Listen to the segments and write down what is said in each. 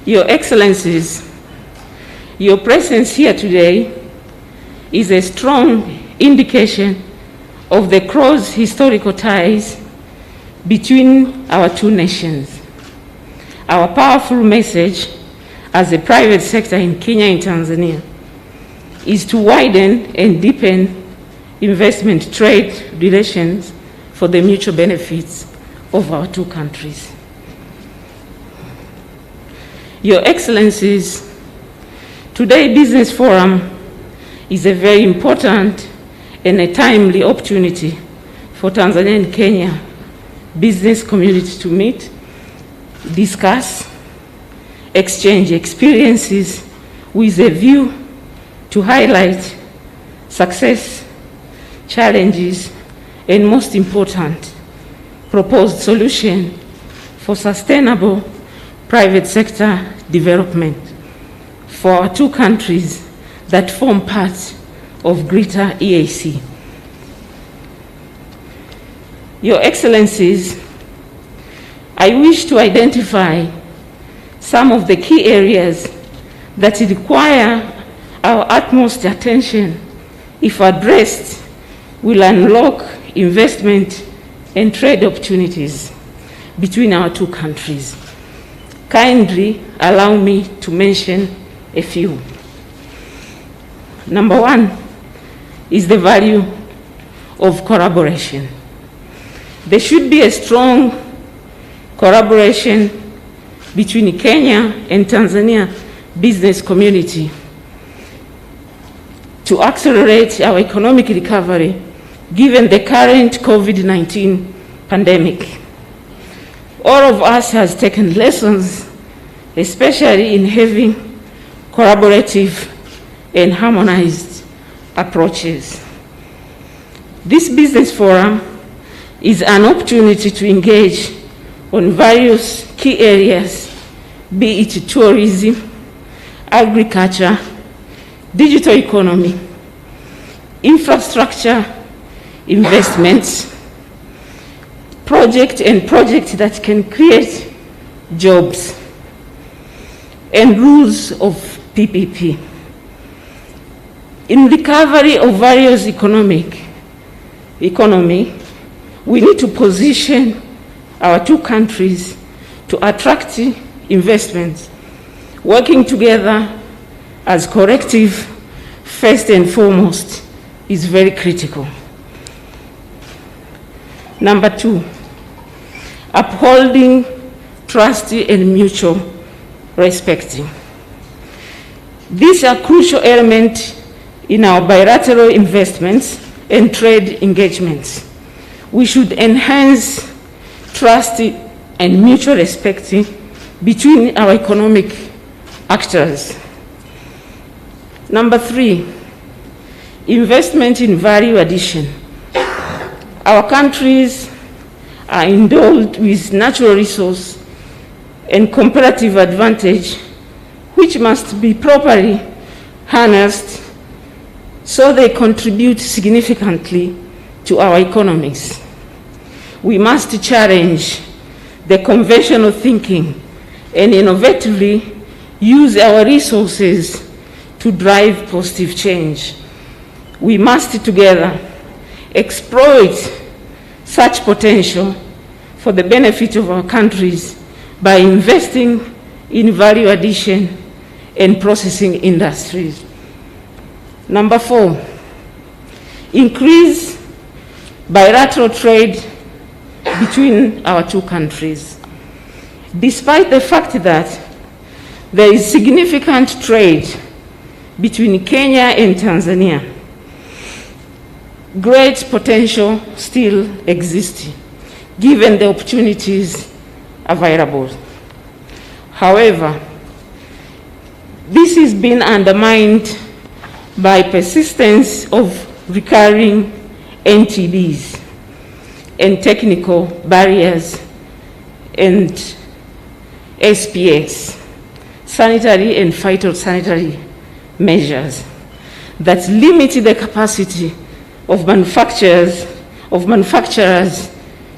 Your Excellencies, your presence here today is a strong indication of the close historical ties between our two nations. Our powerful message as a private sector in Kenya and Tanzania is to widen and deepen investment trade relations for the mutual benefits of our two countries. Your Excellencies, today's Business Forum is a very important and a timely opportunity for Tanzania and Kenya business community to meet, discuss, exchange experiences with a view to highlight success, challenges, and most important, proposed solution for sustainable private sector development for our two countries that form part of Greater EAC. Your Excellencies, I wish to identify some of the key areas that require our utmost attention, if addressed, will unlock investment and trade opportunities between our two countries. Kindly allow me to mention a few. Number one is the value of collaboration. There should be a strong collaboration between Kenya and Tanzania business community to accelerate our economic recovery given the current COVID-19 pandemic. All of us has taken lessons, especially in having collaborative and harmonized approaches. This business forum is an opportunity to engage on various key areas, be it tourism, agriculture, digital economy, infrastructure, investments, projects that can create jobs, and rules of PPP. In recovery of various economy, we need to position our two countries to attract investments, working together as collective, first and foremost, is very critical. Number two, upholding trust and mutual respect. These are crucial elements in our bilateral investments and trade engagements. We should enhance trust and mutual respect between our economic actors. Number three, investment in value addition. Our countries are endowed with natural resource and comparative advantage, which must be properly harnessed so they contribute significantly to our economies. We must challenge the conventional thinking and innovatively use our resources to drive positive change. We must together exploit such potential for the benefit of our countries by investing in value addition and processing industries. Number four, increase bilateral trade between our two countries. Despite the fact that there is significant trade between Kenya and Tanzania, great potential still exists given the opportunities available. However, this has been undermined by persistence of recurring NTBs and technical barriers and SPS, sanitary and phytosanitary measures that limit the capacity of manufacturers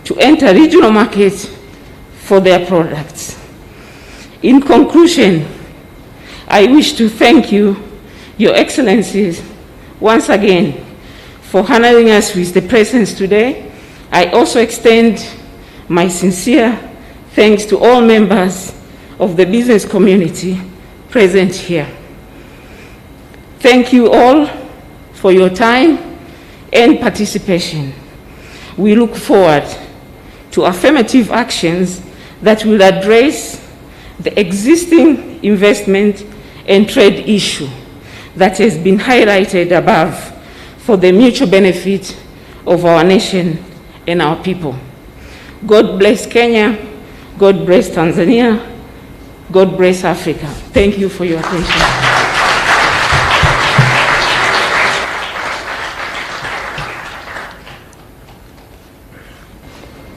to enter regional markets for their products. In conclusion, I wish to thank you, Your Excellencies, once again for honoring us with the presence today. I also extend my sincere thanks to all members of the business community present here. Thank you all for your time and participation. We look forward to affirmative actions that will address the existing investment and trade issue that has been highlighted above for the mutual benefit of our nation and our people. God bless Kenya, God bless Tanzania, God bless Africa. Thank you for your attention.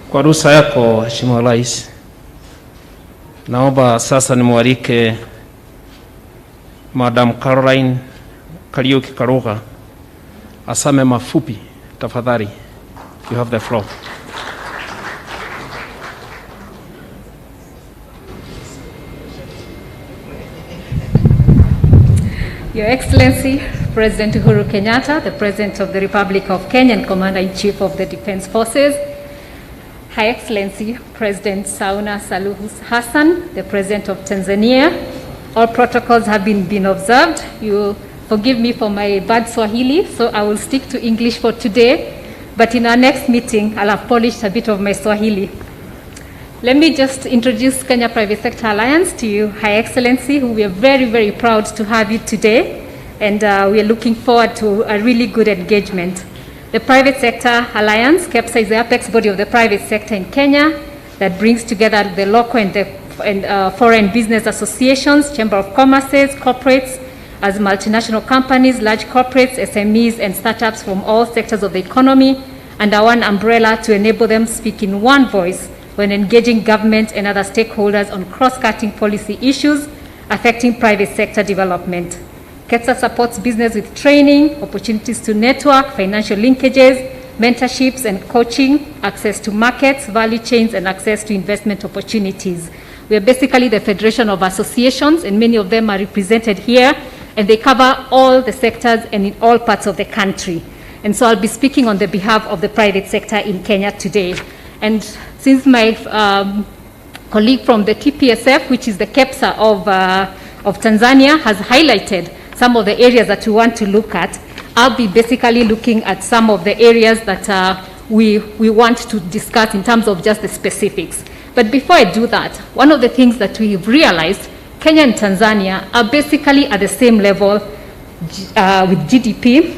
Kwa ruhusa yako Mheshimiwa Rais, naomba sasa nimwalike Madam Caroline Kariuki Karuga asame mafupi. Tafadhali, you have the floor. Your Excellency, President Uhuru Kenyatta, the President of the Republic of Kenya and Commander-in-Chief of the Defense Forces, High Excellency, President Samia Suluhu Hassan, the President of Tanzania, all protocols have been observed. You will forgive me for my bad Swahili, so I will stick to English for today, but in our next meeting, I'll have polished a bit of my Swahili. Let me just introduce Kenya Private Sector Alliance to you, High Excellency, who we are very, very proud to have you today, and we are looking forward to a really good engagement. The Private Sector Alliance, KEPSA, is the apex body of the private sector in Kenya that brings together the local and foreign business associations, Chamber of Commerces, corporates, as multinational companies, large corporates, SMEs, and startups from all sectors of the economy under one umbrella to enable them speak in one voice when engaging government and other stakeholders on cross-cutting policy issues affecting private sector development. KEPSA supports business with training, opportunities to network, financial linkages, mentorships and coaching, access to markets, value chains, and access to investment opportunities. We are basically the federation of associations, and many of them are represented here, and they cover all the sectors and in all parts of the country. And so I'll be speaking on the behalf of the private sector in Kenya today. And since my colleague from the TPSF, which is the KEPSA of Tanzania, has highlighted some of the areas that we want to look at, I'll be basically looking at some of the areas that we want to discuss in terms of just the specifics. But before I do that, one of the things that we've realized, Kenya and Tanzania are basically at the same level with GDP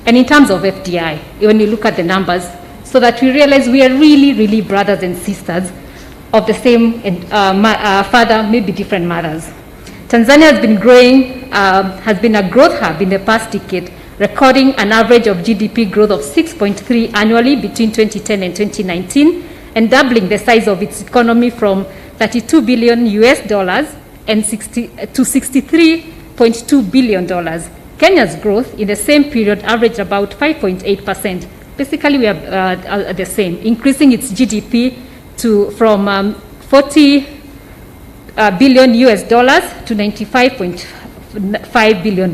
and in terms of FDI, when you look at the numbers, so that we realize we are really, really brothers and sisters of the same father, maybe different mothers. Tanzania has been growing, has been a growth hub in the past decade, recording an average of GDP growth of 6.3 annually between 2010 and 2019, and doubling the size of its economy from $32 billion and to $63.2 billion. Kenya's growth in the same period averaged about 5.8%. Basically, we are the same, increasing its GDP from $40 billion to $95.5 billion.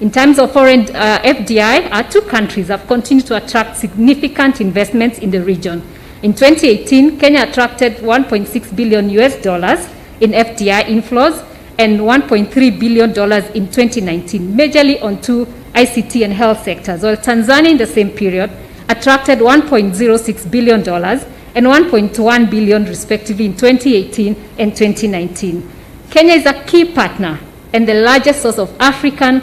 In terms of foreign FDI, our two countries have continued to attract significant investments in the region. In 2018, Kenya attracted $1.6 billion in FDI inflows and $1.3 billion in 2019, majorly on two ICT and health sectors, while Tanzania in the same period attracted $1.06 billion and $1.1 billion respectively in 2018 and 2019. Kenya is a key partner and the largest source of African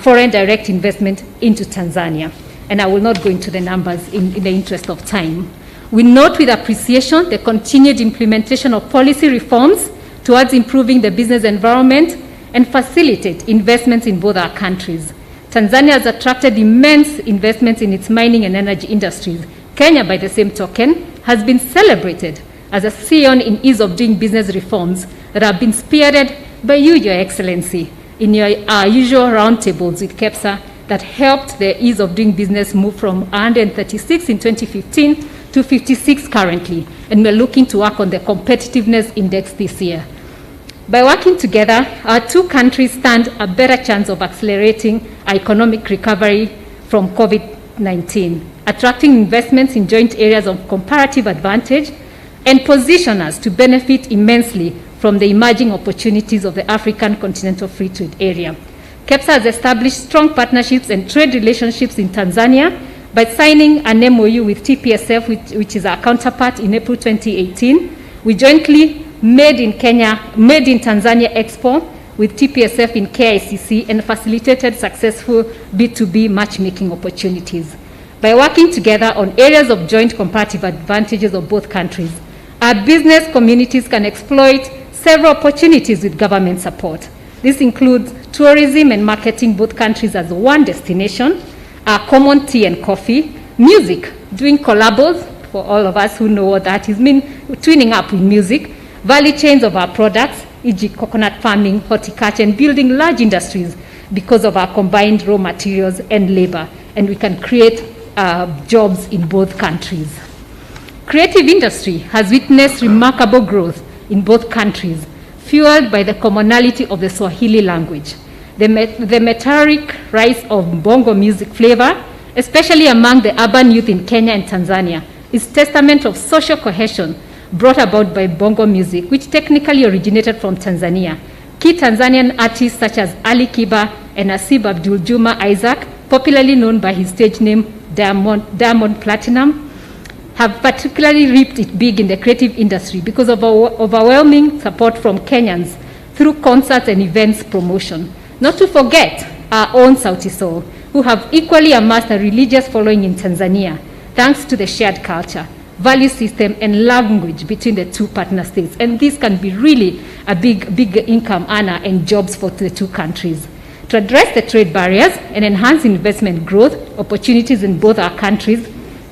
foreign direct investment into Tanzania. And I will not go into the numbers in the interest of time. We note with appreciation the continued implementation of policy reforms towards improving the business environment and facilitate investments in both our countries. Tanzania has attracted immense investments in its mining and energy industries. Kenya, by the same token, has been celebrated as a scion in ease of doing business reforms that have been spearheaded by you, Your Excellency, in your usual roundtables with KEPSA that helped the ease of doing business move from 136 in 2015 to 56 currently, and we're looking to work on the competitiveness index this year. By working together, our two countries stand a better chance of accelerating our economic recovery from COVID-19, attracting investments in joint areas of comparative advantage, and position us to benefit immensely from the emerging opportunities of the African Continental Free Trade Area. KEPSA has established strong partnerships and trade relationships in Tanzania by signing an MOU with TPSF, which is our counterpart, in April 2018. We jointly Made in Tanzania Expo with TPSF in KICC and facilitated successful B2B matchmaking opportunities. By working together on areas of joint comparative advantages of both countries, our business communities can exploit several opportunities with government support. This includes tourism and marketing both countries as one destination, our common tea and coffee, music, doing collabos, for all of us who know what that is, twinning up with music, value chains of our products, e.g. coconut farming, horticulture, and building large industries because of our combined raw materials and labor, and we can create jobs in both countries. Creative industry has witnessed remarkable growth in both countries, fueled by the commonality of the Swahili language. The meteoric rise of bongo music flavor, especially among the urban youth in Kenya and Tanzania, is testament of social cohesion brought about by bongo music, which technically originated from Tanzania. Key Tanzanian artists such as Ali Kiba and Asib Abdul Juma Isaac, popularly known by his stage name Diamond Platinum, have particularly reaped it big in the creative industry because of overwhelming support from Kenyans through concerts and events promotion. Not to forget our own Sauti Sol, who have equally amassed a religious following in Tanzania, thanks to the shared culture, value system, and language between the two partner states. And this can be really a big income earner and jobs for the two countries. To address the trade barriers and enhance investment growth opportunities in both our countries,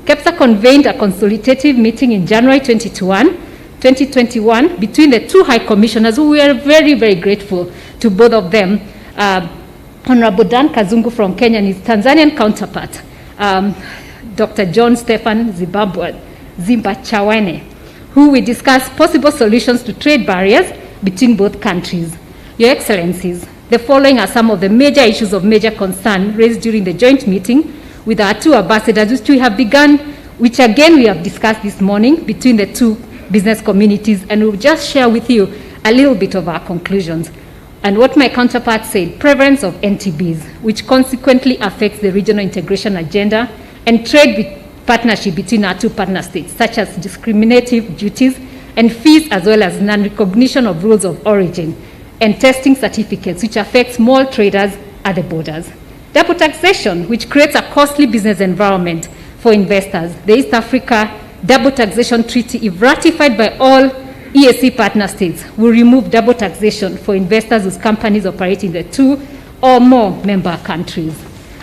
KEPSA convened a consultative meeting in January 2021 between the two high commissioners, who we are very, very grateful to both of them, Honorable Dan Kazungu from Kenya and his Tanzanian counterpart, Dr. John Stephan Zimbachawene, who will discuss possible solutions to trade barriers between both countries. Your Excellencies, the following are some of the major issues of major concern raised during the joint meeting with our two ambassadors, which again we have discussed this morning between the two business communities, and we'll just share with you a little bit of our conclusions. And what my counterpart said, prevalence of NTBs, which consequently affects the regional integration agenda and trade partnership between our two partner states, such as discriminative duties and fees, as well as non-recognition of rules of origin and testing certificates, which affect small traders at the borders. Double taxation, which creates a costly business environment for investors. The East Africa Double Taxation Treaty, if ratified by all EAC partner states, will remove double taxation for investors whose companies operate in the two or more member countries.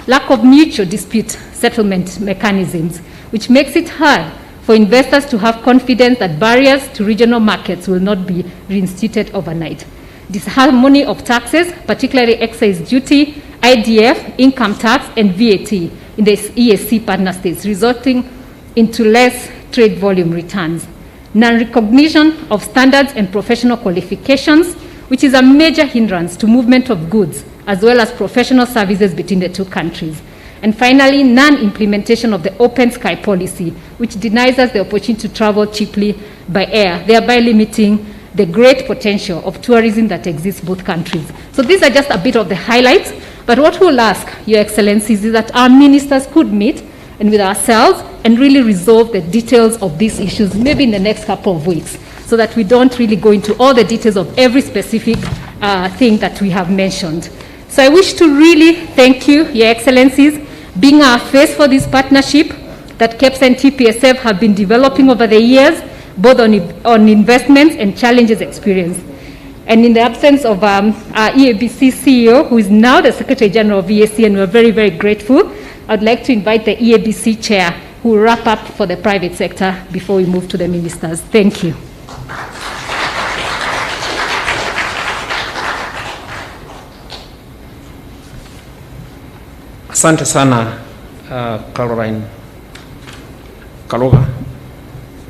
Lack of mutual dispute settlement mechanisms, which makes it hard for investors to have confidence that barriers to regional markets will not be reinstated overnight. Disharmony of taxes, particularly excise duty, IDF, income tax, and VAT in the EAC partner states, resulting into less trade volume returns. Non-recognition of standards and professional qualifications, which is a major hindrance to movement of goods, as well as professional services between the two countries. And finally, non-implementation of the open sky policy, which denies us the opportunity to travel cheaply by air, thereby limiting the great potential of tourism that exists both countries. So these are just a bit of the highlights, but what we'll ask, Your Excellencies, is that our ministers could meet and with ourselves and really resolve the details of these issues, maybe in the next couple of weeks, so that we don't really go into all the details of every specific thing that we have mentioned. So I wish to really thank you, Your Excellencies, being our face for this partnership that KEPSA and TPSF have been developing over the years, both on investments and challenges experienced. And in the absence of our EABC CEO, who is now the Secretary General of EAC, and we're very, very grateful, I'd like to invite the EABC Chair, who will wrap up for the private sector before we move to the ministers. Thank you. Asante sana Caroline Kalogha.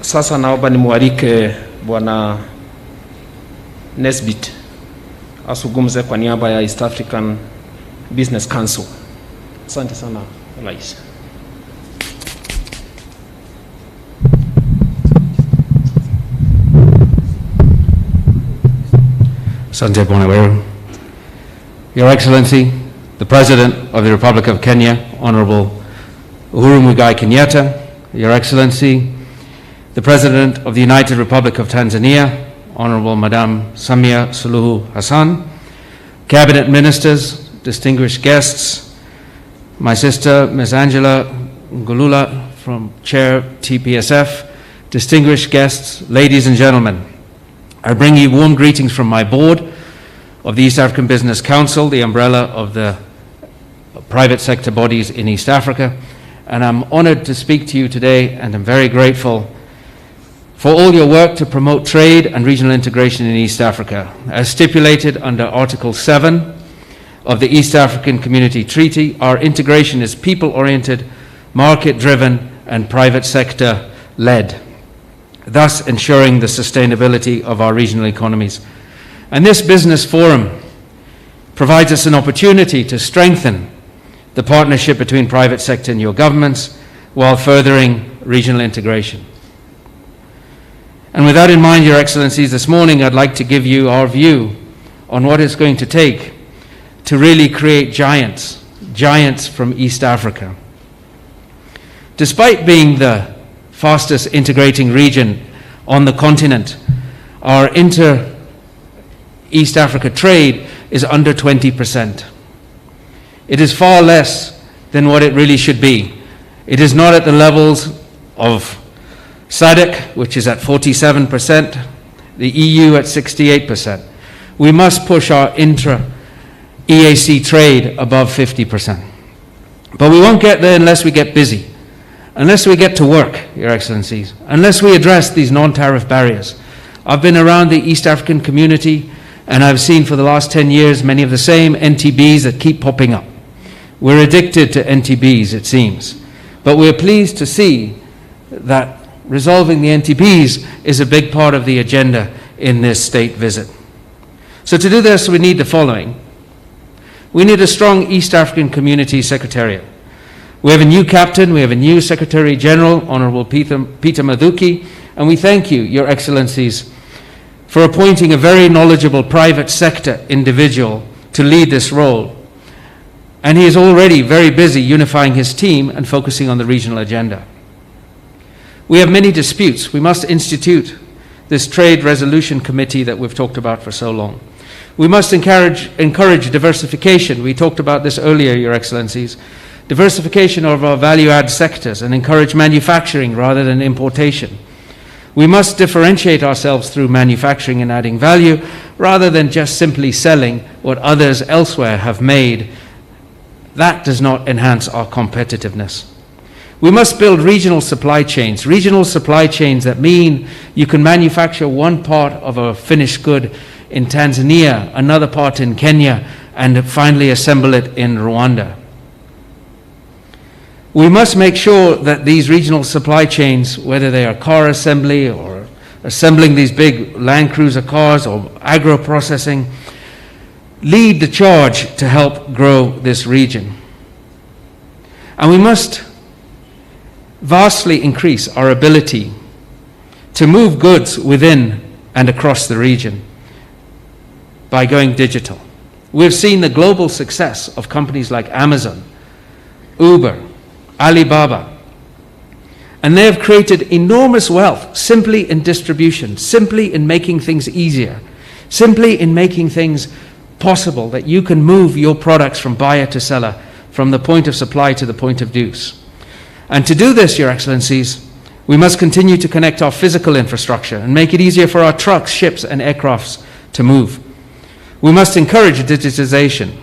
Sasa naomba nimwalike Bwana Nesbit asungumze kwa niaba ya East African Business Council. Asante sana Rais. Asante Bwana Weru. Your Excellency, the President of the Republic of Kenya, Honorable Uhuru Muigai Kenyatta, Your Excellency, the President of the United Republic of Tanzania, Honorable Madam Samia Suluhu Hassan, Cabinet Ministers, distinguished guests, my sister Ms. Angela Ngulula from Chair TPSF, distinguished guests, ladies and gentlemen, I bring you warm greetings from my board of the East African Business Council, the umbrella of the private sector bodies in East Africa, and I'm honored to speak to you today, and I'm very grateful for all your work to promote trade and regional integration in East Africa. As stipulated under Article 7 of the East African Community Treaty, our integration is people-oriented, market-driven, and private sector-led, thus ensuring the sustainability of our regional economies. And this business forum provides us an opportunity to strengthen the partnership between private sector and your governments while furthering regional integration. And with that in mind, Your Excellencies, this morning I'd like to give you our view on what it's going to take to really create giants from East Africa. Despite being the fastest integrating region on the continent, our inter-East Africa trade is under 20%. It is far less than what it really should be. It is not at the levels of SADC, which is at 47%, the EU at 68%. We must push our intra-EAC trade above 50%. But we won't get there unless we get busy, unless we get to work, Your Excellencies, unless we address these non-tariff barriers. I've been around the East African community, and I've seen for the last 10 years many of the same NTBs that keep popping up. We're addicted to NTBs, it seems. But we're pleased to see that resolving the NTBs is a big part of the agenda in this state visit. So to do this, we need the following. We need a strong East African Community Secretariat. We have a new captain, we have a new Secretary General, Honorable Peter Mathuki, and we thank you, Your Excellencies, for appointing a very knowledgeable private sector individual to lead this role. And he is already very busy unifying his team and focusing on the regional agenda. We have many disputes. We must institute this Trade Resolution Committee that we've talked about for so long. We must encourage diversification. We talked about this earlier, Your Excellencies. Diversification of our value-add sectors and encourage manufacturing rather than importation. We must differentiate ourselves through manufacturing and adding value rather than just simply selling what others elsewhere have made. That does not enhance our competitiveness. We must build regional supply chains that mean you can manufacture one part of a finished good in Tanzania, another part in Kenya, and finally assemble it in Rwanda. We must make sure that these regional supply chains, whether they are car assembly or assembling these big Land Cruiser cars or agro-processing, lead the charge to help grow this region. And we must vastly increase our ability to move goods within and across the region by going digital. We've seen the global success of companies like Amazon, Uber, Alibaba, and they have created enormous wealth simply in distribution, simply in making things easier, simply in making things possible that you can move your products from buyer to seller, from the point of supply to the point of use. And to do this, Your Excellencies, we must continue to connect our physical infrastructure and make it easier for our trucks, ships, and aircrafts to move. We must encourage digitization,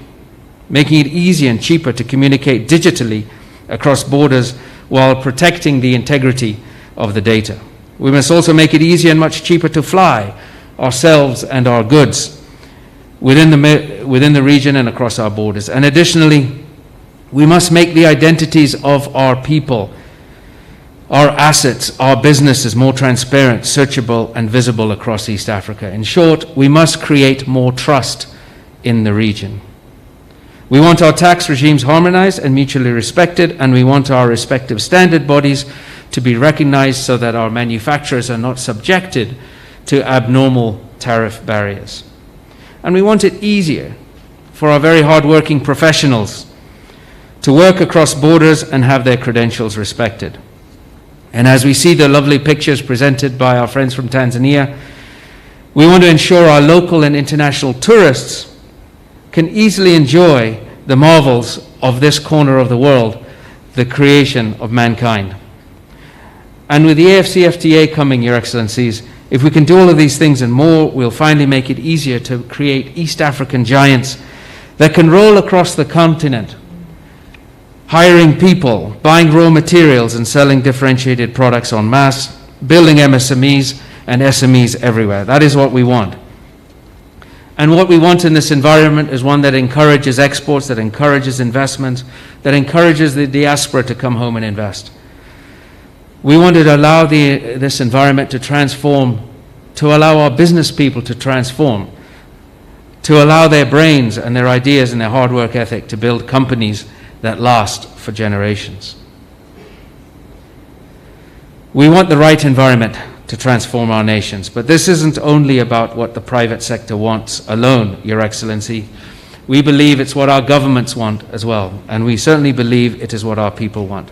making it easier and cheaper to communicate digitally across borders while protecting the integrity of the data. We must also make it easier and much cheaper to fly ourselves and our goods within the region and across our borders. And additionally, we must make the identities of our people, our assets, our businesses more transparent, searchable, and visible across East Africa. In short, we must create more trust in the region. We want our tax regimes harmonized and mutually respected, and we want our respective standard bodies to be recognized so that our manufacturers are not subjected to abnormal tariff barriers. And we want it easier for our very hard-working professionals to work across borders and have their credentials respected. And as we see the lovely pictures presented by our friends from Tanzania, we want to ensure our local and international tourists can easily enjoy the marvels of this corner of the world, the creation of mankind. And with the AFCFTA coming, Your Excellencies, if we can do all of these things and more, we'll finally make it easier to create East African giants that can roll across the continent, hiring people, buying raw materials and selling differentiated products en masse, building MSMEs and SMEs everywhere. That is what we want. And what we want in this environment is one that encourages exports, that encourages investments, that encourages the diaspora to come home and invest. We want to allow this environment to transform, to allow our business people to transform, to allow their brains and their ideas and their hard work ethic to build companies that last for generations. We want the right environment to transform our nations, but this isn't only about what the private sector wants alone, Your Excellency. We believe it's what our governments want as well, and we certainly believe it is what our people want.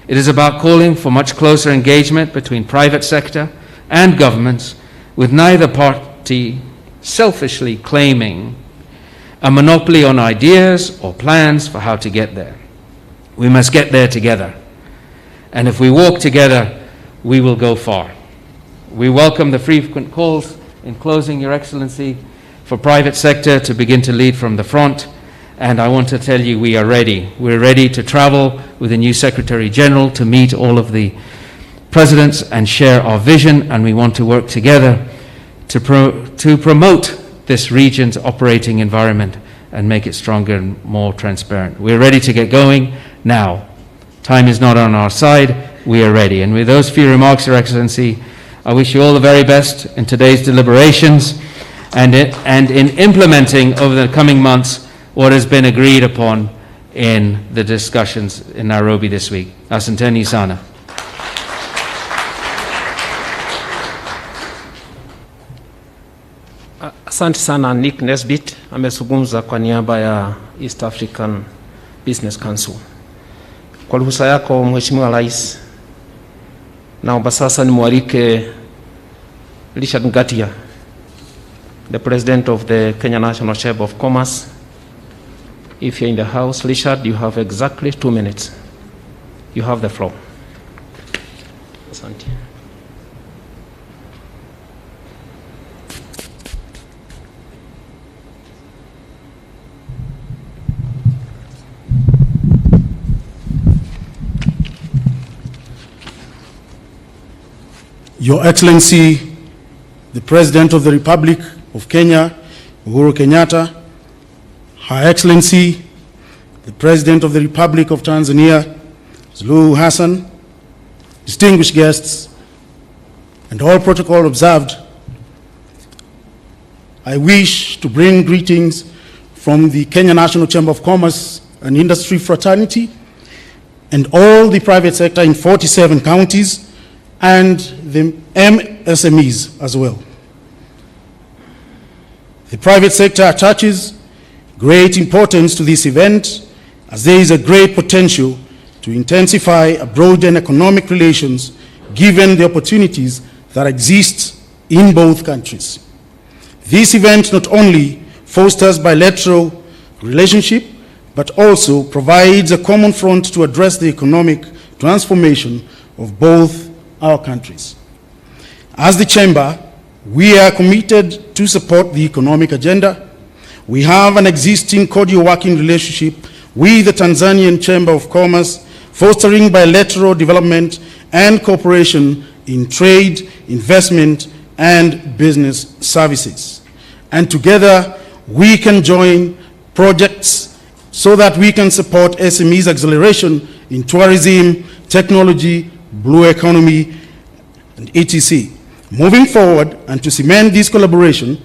It is about calling for much closer engagement between private sector and governments, with neither party selfishly claiming a monopoly on ideas or plans for how to get there. We must get there together. And if we walk together, we will go far. We welcome the frequent calls, in closing, Your Excellency, for private sector to begin to lead from the front. And I want to tell you, we are ready. We're ready to travel with the new Secretary General to meet all of the presidents and share our vision, and we want to work together to promote this region's operating environment and make it stronger and more transparent. We're ready to get going now. Time is not on our side. We are ready. And with those few remarks, Your Excellency, I wish you all the very best in today's deliberations and in implementing over the coming months what has been agreed upon in the discussions in Nairobi this week. Asanteni sana. Asante sana. Nick Nesbitt amezungumza kwa niaba ya East African Business Council. Kwa ruhusa yako Mheshimiwa Rais, naomba sasa nimwalike Richard Ngatia, the President of the Kenya National Chamber of Commerce. If you're in the house, Richard, you have exactly 2 minutes. You have the floor. Asante. Your Excellency, the President of the Republic of Kenya, Uhuru Kenyatta, Her Excellency, the President of the Republic of Tanzania, Suluhu Hassan, distinguished guests, and all protocol observed, I wish to bring greetings from the Kenya National Chamber of Commerce and Industry fraternity and all the private sector in 47 counties and the MSMEs as well. The private sector attaches great importance to this event, as there is a great potential to intensify a broadened economic relations given the opportunities that exist in both countries. This event not only fosters bilateral relationship, but also provides a common front to address the economic transformation of both our countries. As the Chamber, we are committed to support the economic agenda. We have an existing cordial working relationship with the Tanzanian Chamber of Commerce, fostering bilateral development and cooperation in trade, investment, and business services. And together, we can join projects so that we can support SMEs' acceleration in tourism, technology, blue economy, and etc. Moving forward, and to cement this collaboration,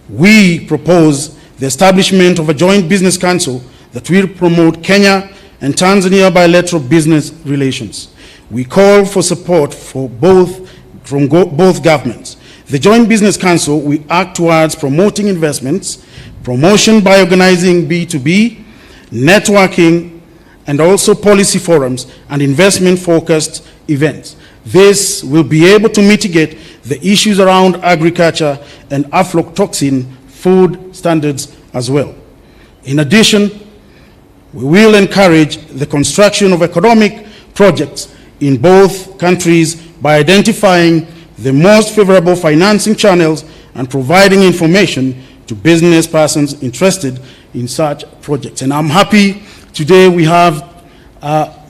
we propose the establishment of a joint business council that will promote Kenya and Tanzania bilateral business relations. We call for support from both governments. The Joint Business Council will act towards promoting investments, promotion by organizing B2B, networking, and also policy forums and investment-focused events. This will be able to mitigate the issues around agriculture and aflatoxin food standards as well. In addition, we will encourage the construction of economic projects in both countries by identifying the most favorable financing channels and providing information to business persons interested in such projects. And I'm happy today we have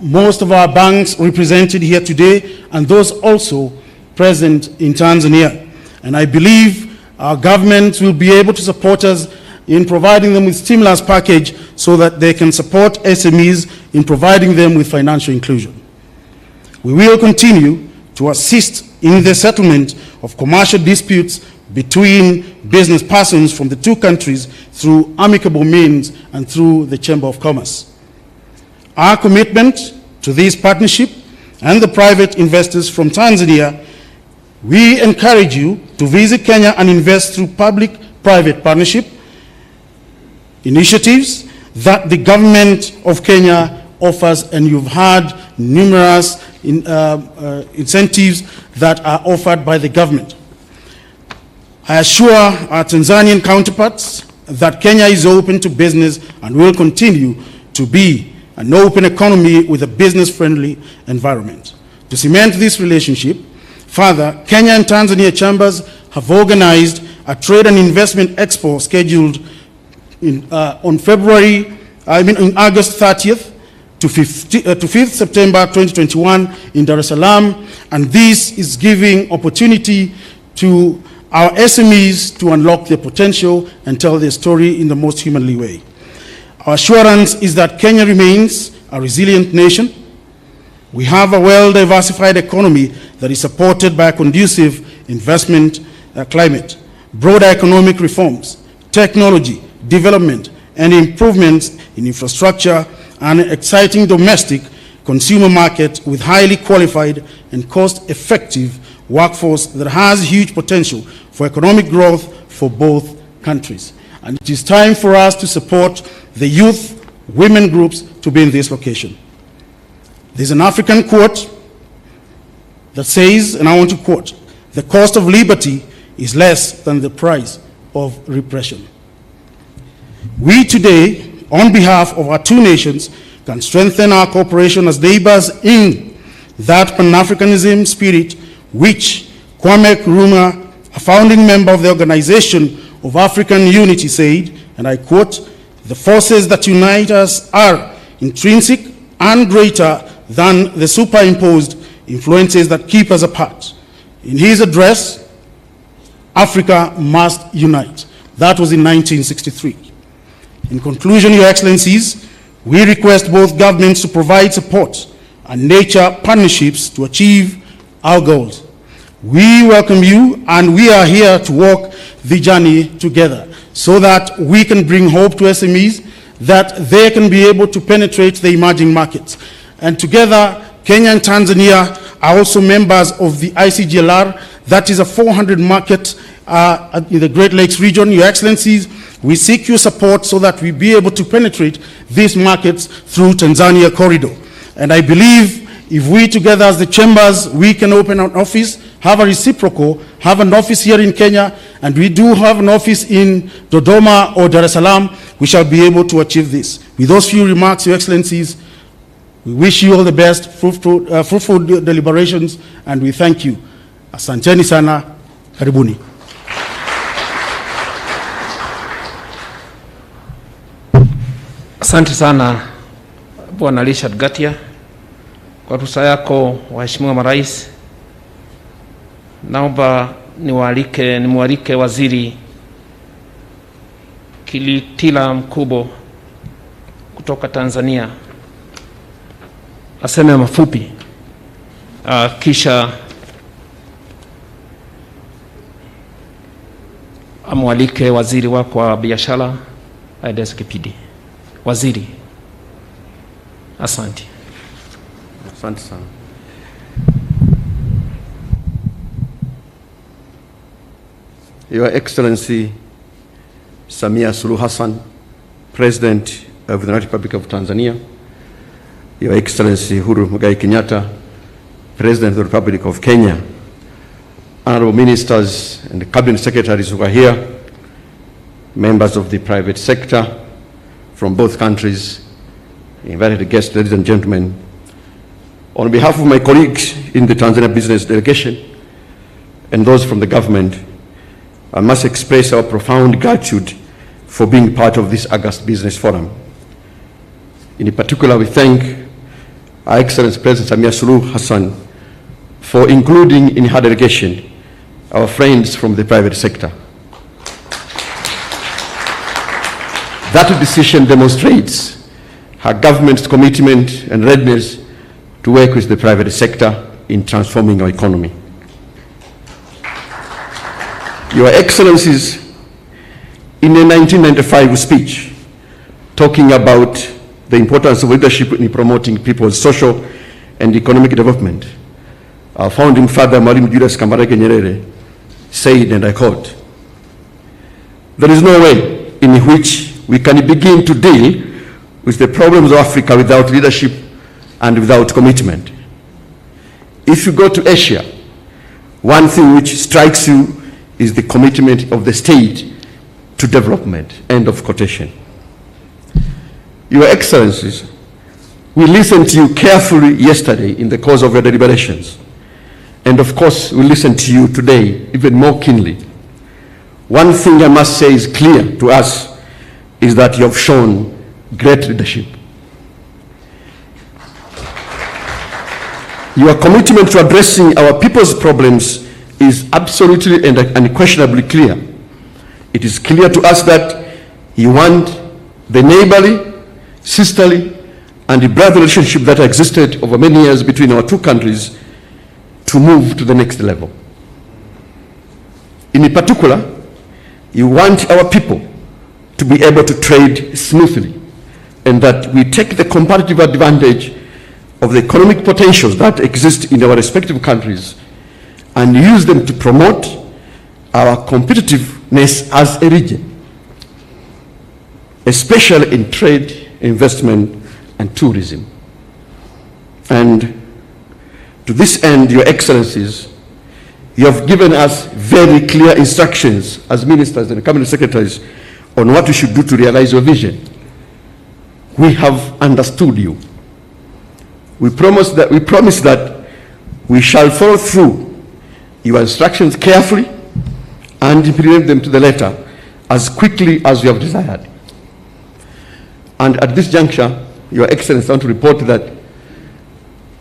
most of our banks represented here today, and those also present in Tanzania. And I believe our government will be able to support us in providing them with stimulus package so that they can support SMEs in providing them with financial inclusion. We will continue to assist in the settlement of commercial disputes between business persons from the two countries through amicable means and through the Chamber of Commerce. Our commitment to this partnership and the private investors from Tanzania, we encourage you to visit Kenya and invest through public-private partnership initiatives that the government of Kenya offers, and you've had numerous incentives that are offered by the government. I assure our Tanzanian counterparts that Kenya is open to business and will continue to be an open economy with a business-friendly environment. To cement this relationship further, Kenya and Tanzania chambers have organized a trade and investment expo scheduled on August 30th to 5th September 2021 in Dar es Salaam, and this is giving opportunity to our SMEs to unlock their potential and tell their story in the most humanly way. Our assurance is that Kenya remains a resilient nation. We have a well-diversified economy that is supported by a conducive investment climate, broader economic reforms, technology, development, and improvements in infrastructure, and an exciting domestic consumer market with highly qualified and cost-effective workforce that has huge potential for economic growth for both countries. And it is time for us to support the youth, women groups to be in this location. There's an African quote that says, and I want to quote, "The cost of liberty is less than the price of repression." We today, on behalf of our two nations, can strengthen our cooperation as neighbors in that Pan-Africanism spirit which Kwame Nkrumah, a founding member of the Organization of African Unity, said, and I quote, "The forces that unite us are intrinsic and greater than the superimposed influences that keep us apart." In his address, "Africa must unite." That was in 1963. In conclusion, Your Excellencies, we request both governments to provide support and nature partnerships to achieve our goals. We welcome you, and we are here to walk the journey together so that we can bring hope to SMEs, that they can be able to penetrate the emerging markets. And together, Kenya and Tanzania are also members of the ICGLR, that is a 400 market in the Great Lakes region. Your Excellencies, we seek your support so that we be able to penetrate these markets through Tanzania corridor. And I believe if we together as the chambers, we can open an office, have a reciprocal, have an office here in Kenya, and we do have an office in Dodoma or Dar es Salaam, we shall be able to achieve this. With those few remarks, Your Excellencies, we wish you all the best, fruitful deliberations, and we thank you. Asanteni sana, karibuni. Asante sana Bwana Richard Gatia kwa ruhusa yako, waheshimiwa marais. Naomba nimwalike Waziri Kilitila Mkubo kutoka Tanzania aseme mafupi, kisha amwalike waziri wako wa biashara aeleze kipindi. Waziri. Asante. Asante sana. Your Excellency Samia Suluhu Hassan, President of the Republic of Tanzania, Your Excellency Uhuru Kenyatta, President of the Republic of Kenya, honorable ministers and cabinet secretaries who are here, members of the private sector from both countries, invited guests, ladies and gentlemen. On behalf of my colleagues in the Tanzania business delegation and those from the government, I must express our profound gratitude for being part of this August Business Forum. In particular, we thank Our Excellency President Samia Suluhu Hassan for including in her delegation our friends from the private sector. That decision demonstrates her government's commitment and readiness to work with the private sector in transforming our economy. Your Excellencies, in a 1995 speech talking about the importance of leadership in promoting people's social and economic development, our founding father, Mwalimu Julius Kambarage Nyerere, said, and I quote, "There is no way in which we can begin to deal with the problems of Africa without leadership and without commitment. If you go to Asia, one thing which strikes you is the commitment of the state to development." End of quotation. Your Excellencies, we listened to you carefully yesterday in the course of your deliberations. And of course, we listen to you today even more keenly. One thing I must say is clear to us is that you have shown great leadership. Your commitment to addressing our people's problems is absolutely and unquestionably clear. It is clear to us that you want the neighborly, sisterly, and brotherly relationship that existed over many years between our two countries to move to the next level. In particular, you want our people to be able to trade smoothly, and that we take the comparative advantage of the economic potentials that exist in our respective countries and use them to promote our competitiveness as a region, especially in trade, investment, and tourism. And to this end, Your Excellencies, you have given us very clear instructions as ministers and cabinet secretaries on what we should do to realize your vision. We have understood you. We promise that we shall follow through your instructions carefully and implement them to the letter as quickly as you have desired. And at this juncture, Your Excellency, I want to report that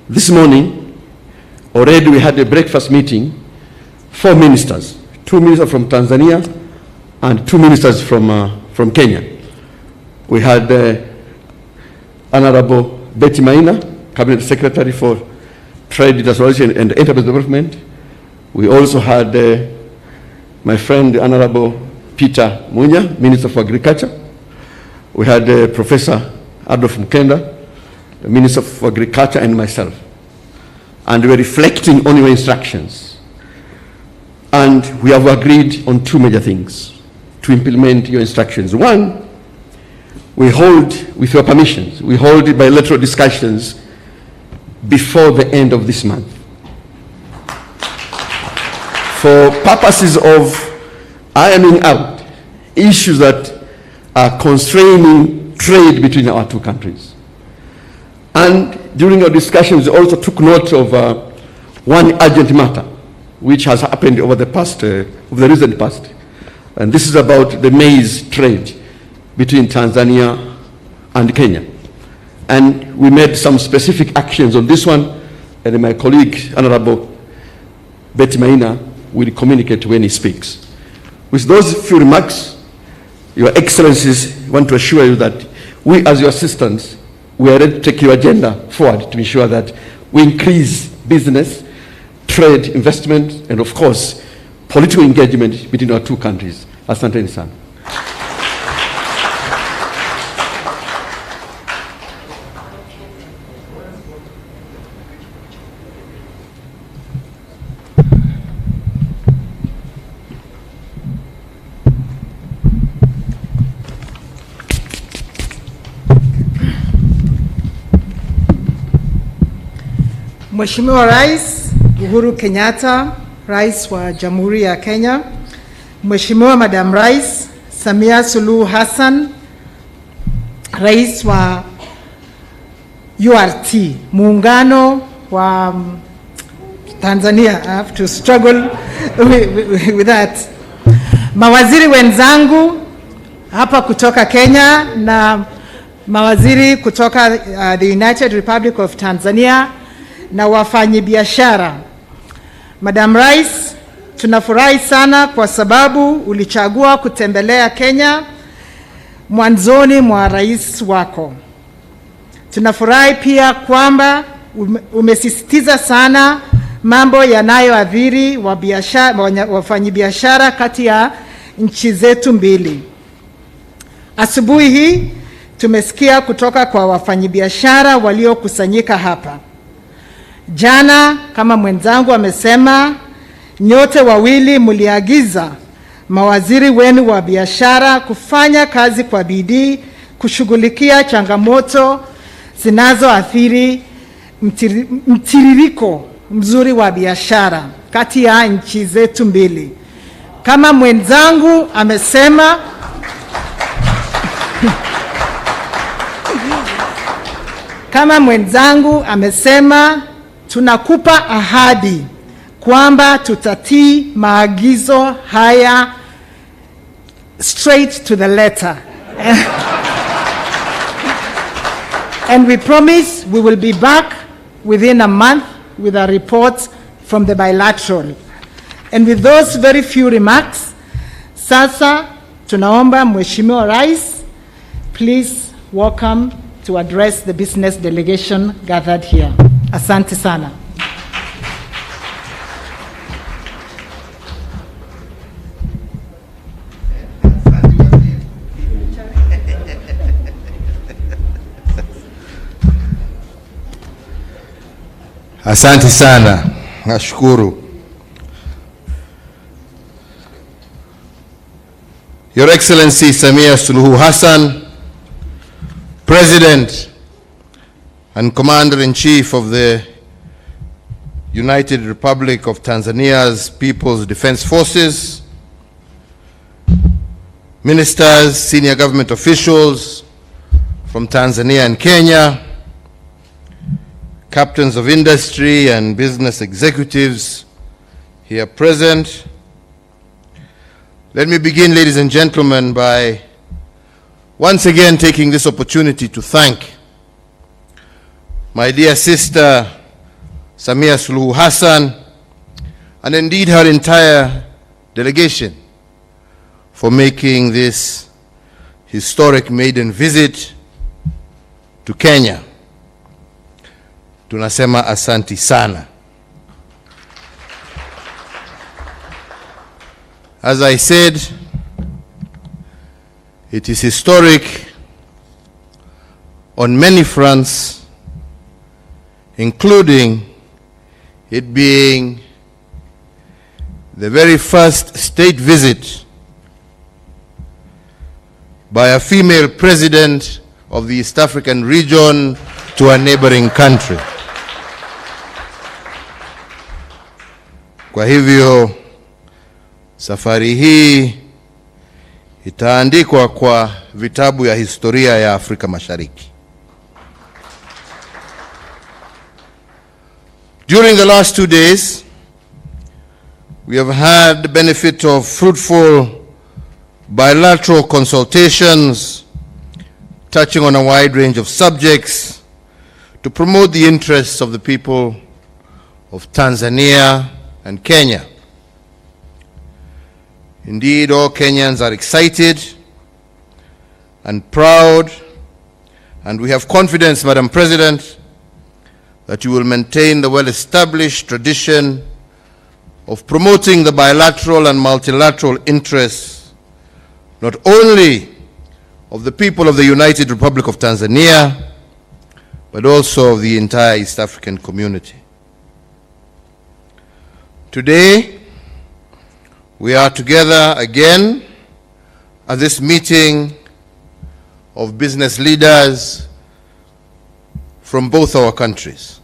this morning, already we had a breakfast meeting, 4 ministers, 2 ministers from Tanzania and 2 ministers from Kenya. We had Honorable Betty Maina, Cabinet Secretary for Trade, Industrialization and Enterprise Development. We also had my friend Honorable Peter Munya, Minister for Agriculture. We had Professor Adolf Mkenda, the Minister for Agriculture, and myself. And we were reflecting on your instructions. And we have agreed on 2 major things to implement your instructions. One, we hold, with your permissions, we hold bilateral discussions before the end of this month, for purposes of ironing out issues that are constraining trade between our two countries. And during our discussions, we also took note of one urgent matter which has happened over the recent past. And this is about the maize trade between Tanzania and Kenya. And we made some specific actions on this one, and my colleague, Honorable Betty Maina, will communicate when he speaks. With those few remarks, Your Excellencies, want to assure you that we, as your assistants, we are ready to take your agenda forward to ensure that we increase business, trade, investment, and of course, political engagement between our two countries. Asanteni sana. Mheshimiwa Rais Uhuru Kenyatta, Rais wa Jamhuri ya Kenya, Mheshimiwa Madam Rais Samia Suluhu Hassan, Rais wa URT, muungano wa Tanzania. I have to struggle with that. Mawaziri wenzangu hapa kutoka Kenya na mawaziri kutoka the United Republic of Tanzania na wafanyabiashara. Madam Rais, tunafurahi sana kwa sababu ulichagua kutembelea Kenya mwanzoni mwa rais wako. Tunafurahi pia kwamba umesisitiza sana mambo yanayoathiri wafanyabiashara kati ya nchi zetu mbili. Asubuhi hii tumesikia kutoka kwa wafanyabiashara waliokusanyika hapa. Jana, kama mwenzangu amesema, nyote wawili mliagiza mawaziri wenu wa biashara kufanya kazi kwa bidii kushughulikia changamoto zinazoathiri mtiririko mzuri wa biashara kati ya nchi zetu mbili. Kama mwenzangu amesema, tunakupa ahadi kwamba tutatii maagizo haya straight to the letter. And we promise we will be back within a month with a report from the bilateral. And with those very few remarks, sasa tunaomba Mheshimiwa Rais, please welcome to address the business delegation gathered here. Asante sana. Asante sana, nashukuru. Your Excellency Samia Suluhu Hassan, President and Commander-in-Chief of the United Republic of Tanzania's People's Defense Forces, ministers, senior government officials from Tanzania and Kenya, captains of industry and business executives here present. Let me begin, ladies and gentlemen, by once again taking this opportunity to thank my dear sister Samia Suluhu Hassan and indeed her entire delegation for making this historic maiden visit to Kenya. Tunasema asanti sana. As I said, it is historic on many fronts, including it being the very first state visit by a female president of the East African region to a neighboring country. Kwa hivyo safari hii itaandikwa kwa vitabu ya historia ya Afrika Mashariki. During the last 2 days, we have had the benefit of fruitful bilateral consultations touching on a wide range of subjects to promote the interests of the people of Tanzania and Kenya. Indeed, all Kenyans are excited and proud, and we have confidence, Madam President, that you will maintain the well-established tradition of promoting the bilateral and multilateral interests, not only of the people of the United Republic of Tanzania, but also of the entire East African community. Today, we are together again at this meeting of business leaders from both our countries.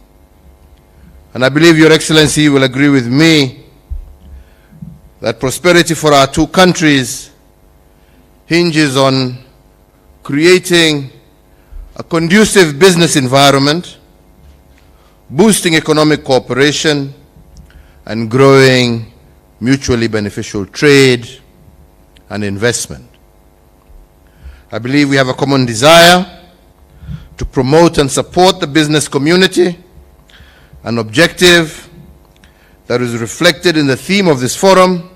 And I believe Your Excellency will agree with me that prosperity for our two countries hinges on creating a conducive business environment, boosting economic cooperation, and growing mutually beneficial trade and investment. I believe we have a common desire to promote and support the business community, an objective that is reflected in the theme of this forum,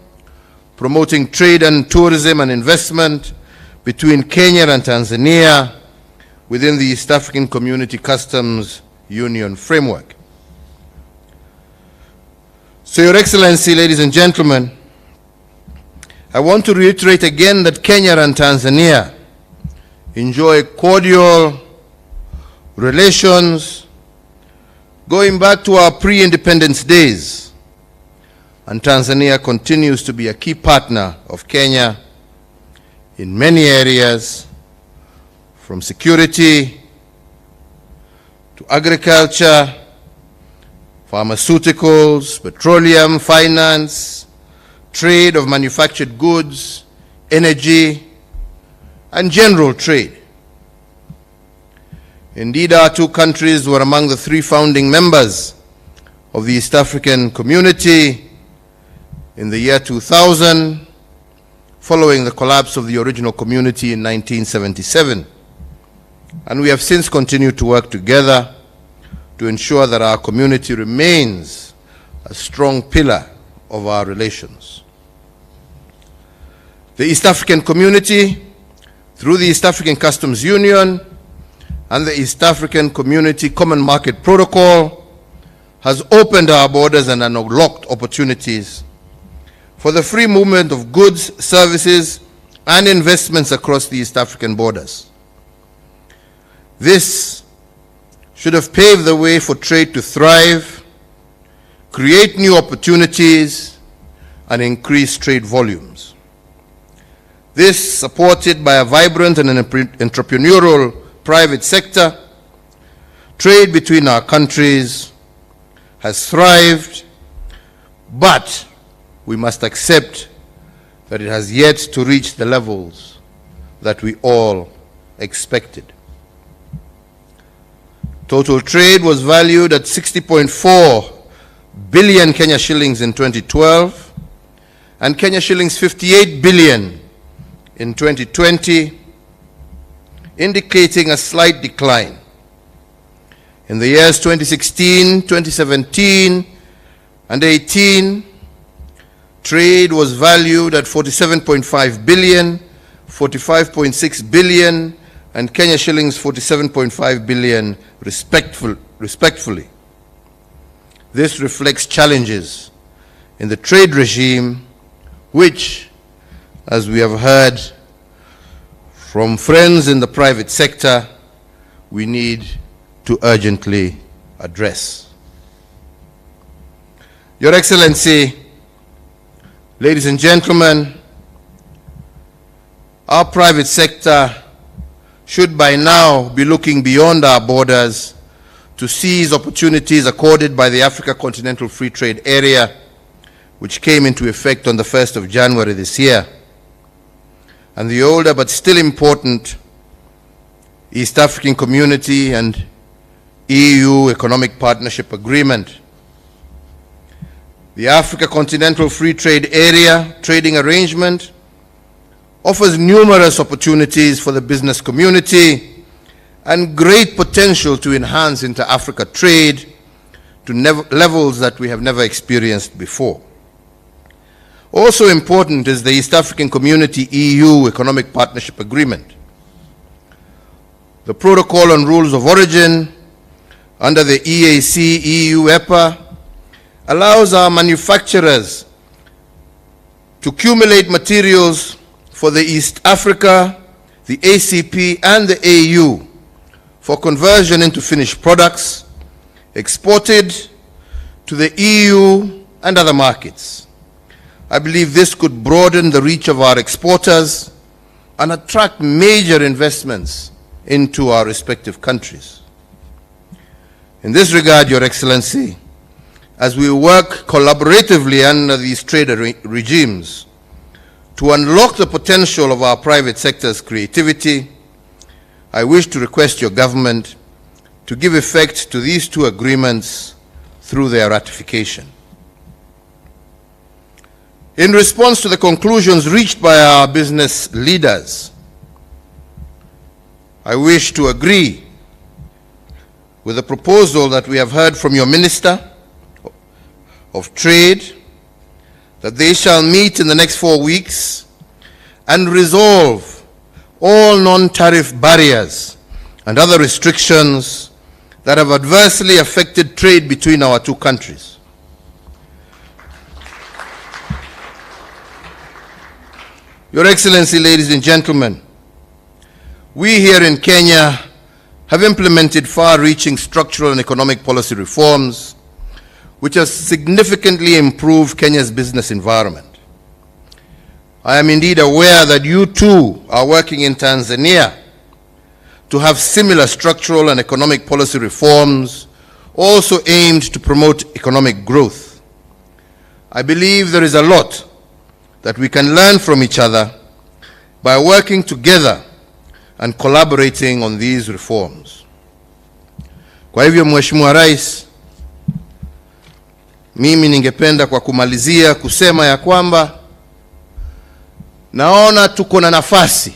promoting trade and tourism and investment between Kenya and Tanzania within the East African Community Customs Union framework. So, Your Excellency, ladies and gentlemen, I want to reiterate again that Kenya and Tanzania enjoy cordial relations going back to our pre-independence days, and Tanzania continues to be a key partner of Kenya in many areas, from security to agriculture, pharmaceuticals, petroleum, finance, trade of manufactured goods, energy, and general trade. Indeed, our two countries were among the three founding members of the East African Community in the year 2000, following the collapse of the original community in 1977. And we have since continued to work together to ensure that our community remains a strong pillar of our relations. The East African Community, through the East African Customs Union and the East African Community Common Market Protocol, has opened our borders and unlocked opportunities for the free movement of goods, services, and investments across the East African borders. This should have paved the way for trade to thrive, create new opportunities, and increase trade volumes. This, supported by a vibrant and an entrepreneurial private sector, trade between our countries has thrived, but we must accept that it has yet to reach the levels that we all expected. Total trade was valued at 60.4 billion Kenya shillings in 2012 and Kenya shillings 58 billion in 2020, indicating a slight decline. In the years 2016, 2017, and 18, trade was valued at 47.5 billion, 45.6 billion, and Kenya shillings 47.5 billion respectively. This reflects challenges in the trade regime, which, as we have heard from friends in the private sector, we need to urgently address. Your Excellency, ladies and gentlemen, our private sector should by now be looking beyond our borders to seize opportunities accorded by the Africa Continental Free Trade Area, which came into effect on the 1st of January this year, and the older but still important East African Community and EU Economic Partnership Agreement. The Africa Continental Free Trade Area trading arrangement offers numerous opportunities for the business community and great potential to enhance inter-Africa trade to levels that we have never experienced before. Also important is the East African Community EU Economic Partnership Agreement. The Protocol on Rules of Origin under the EAC EU EPA allows our manufacturers to accumulate materials for the East Africa, the ACP, and the AU for conversion into finished products exported to the EU and other markets. I believe this could broaden the reach of our exporters and attract major investments into our respective countries. In this regard, Your Excellency, as we work collaboratively under these trade regimes to unlock the potential of our private sector's creativity, I wish to request your government to give effect to these two agreements through their ratification. In response to the conclusions reached by our business leaders, I wish to agree with the proposal that we have heard from your Minister of Trade, that they shall meet in the next 4 weeks and resolve all non-tariff barriers and other restrictions that have adversely affected trade between our two countries. Your Excellency, ladies and gentlemen, we here in Kenya have implemented far-reaching structural and economic policy reforms which have significantly improved Kenya's business environment. I am indeed aware that you too are working in Tanzania to have similar structural and economic policy reforms also aimed to promote economic growth. I believe there is a lot that we can learn from each other by working together and collaborating on these reforms. Kwa hivyo, Mheshimiwa Rais, mimi ningependa kwa kumalizia kusema ya kwamba naona tuko na nafasi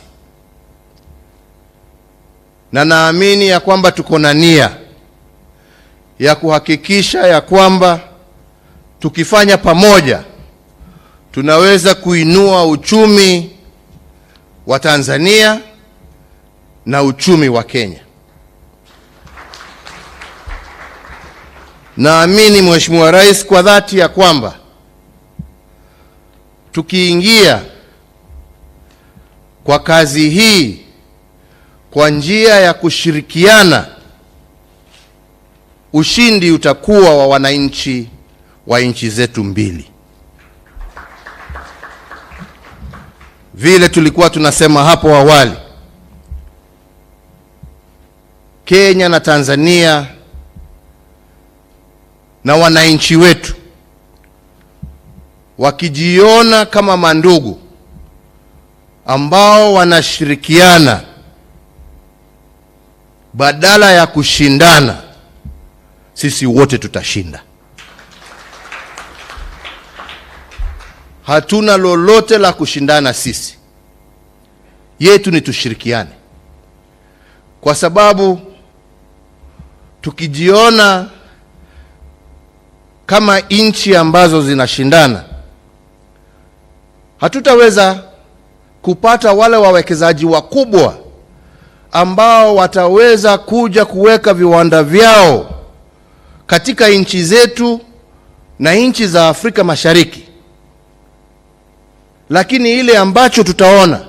na naamini ya kwamba tuko na nia ya kuhakikisha ya kwamba tukifanya pamoja tunaweza kuinua uchumi wa Tanzania na uchumi wa Kenya. Naamini Mheshimiwa Rais kwa dhati ya kwamba tukiingia kwa kazi hii kwa njia ya kushirikiana, ushindi utakuwa wa wananchi wa nchi zetu mbili. Vile tulikuwa tunasema hapo awali, Kenya na Tanzania na wananchi wetu wakijiona kama mandugu ambao wanashirikiana badala ya kushindana, sisi wote tutashinda. Hatuna lolote la kushindana sisi. Yetu ni tushirikiane. Kwa sababu tukijiona kama nchi ambazo zinashindana, hatutaweza kupata wale wawekezaji wakubwa ambao wataweza kuja kuweka viwanda vyao katika nchi zetu na nchi za Afrika Mashariki. Lakini ile ambacho tutaona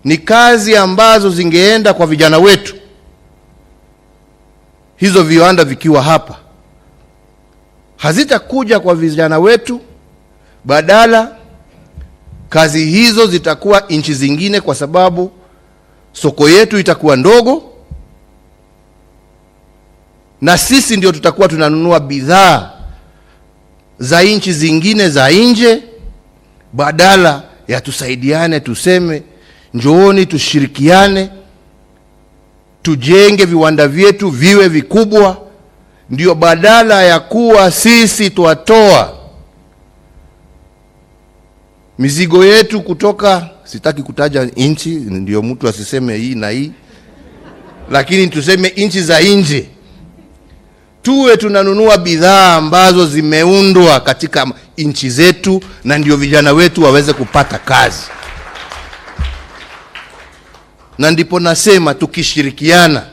ni kazi ambazo zingeenda kwa vijana wetu, hizo viwanda vikiwa hapa, hazitakuja kwa vijana wetu, badala kazi hizo zitakuwa nchi zingine, kwa sababu soko yetu itakuwa ndogo na sisi ndio tutakuwa tunanunua bidhaa za nchi zingine za nje, badala ya tusaidiane, tuseme njooni tushirikiane, tujenge viwanda vyetu viwe vikubwa. Ndio badala ya kuwa sisi tuatoa mizigo yetu kutoka, sitaki kutaja nchi ndio mtu asiseme hii na hii, lakini tuseme nchi za nje, tuwe tunanunua bidhaa ambazo zimeundwa katika nchi zetu, na ndio vijana wetu waweze kupata kazi. Na ndipo nasema tukishirikiana,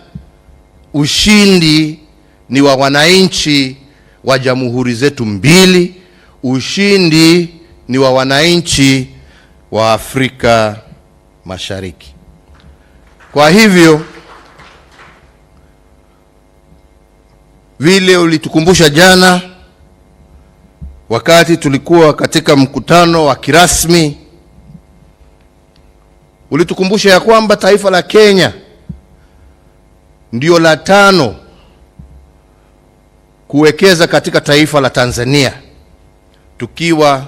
ushindi ni wa wananchi wa jamhuri zetu mbili, ushindi ni wa wananchi wa Afrika Mashariki. Kwa hivyo, vile ulitukumbusha jana wakati tulikuwa katika mkutano wa kirasmi, ulitukumbusha ya kwamba taifa la Kenya ndio la 5 kuwekeza katika taifa la Tanzania, tukiwa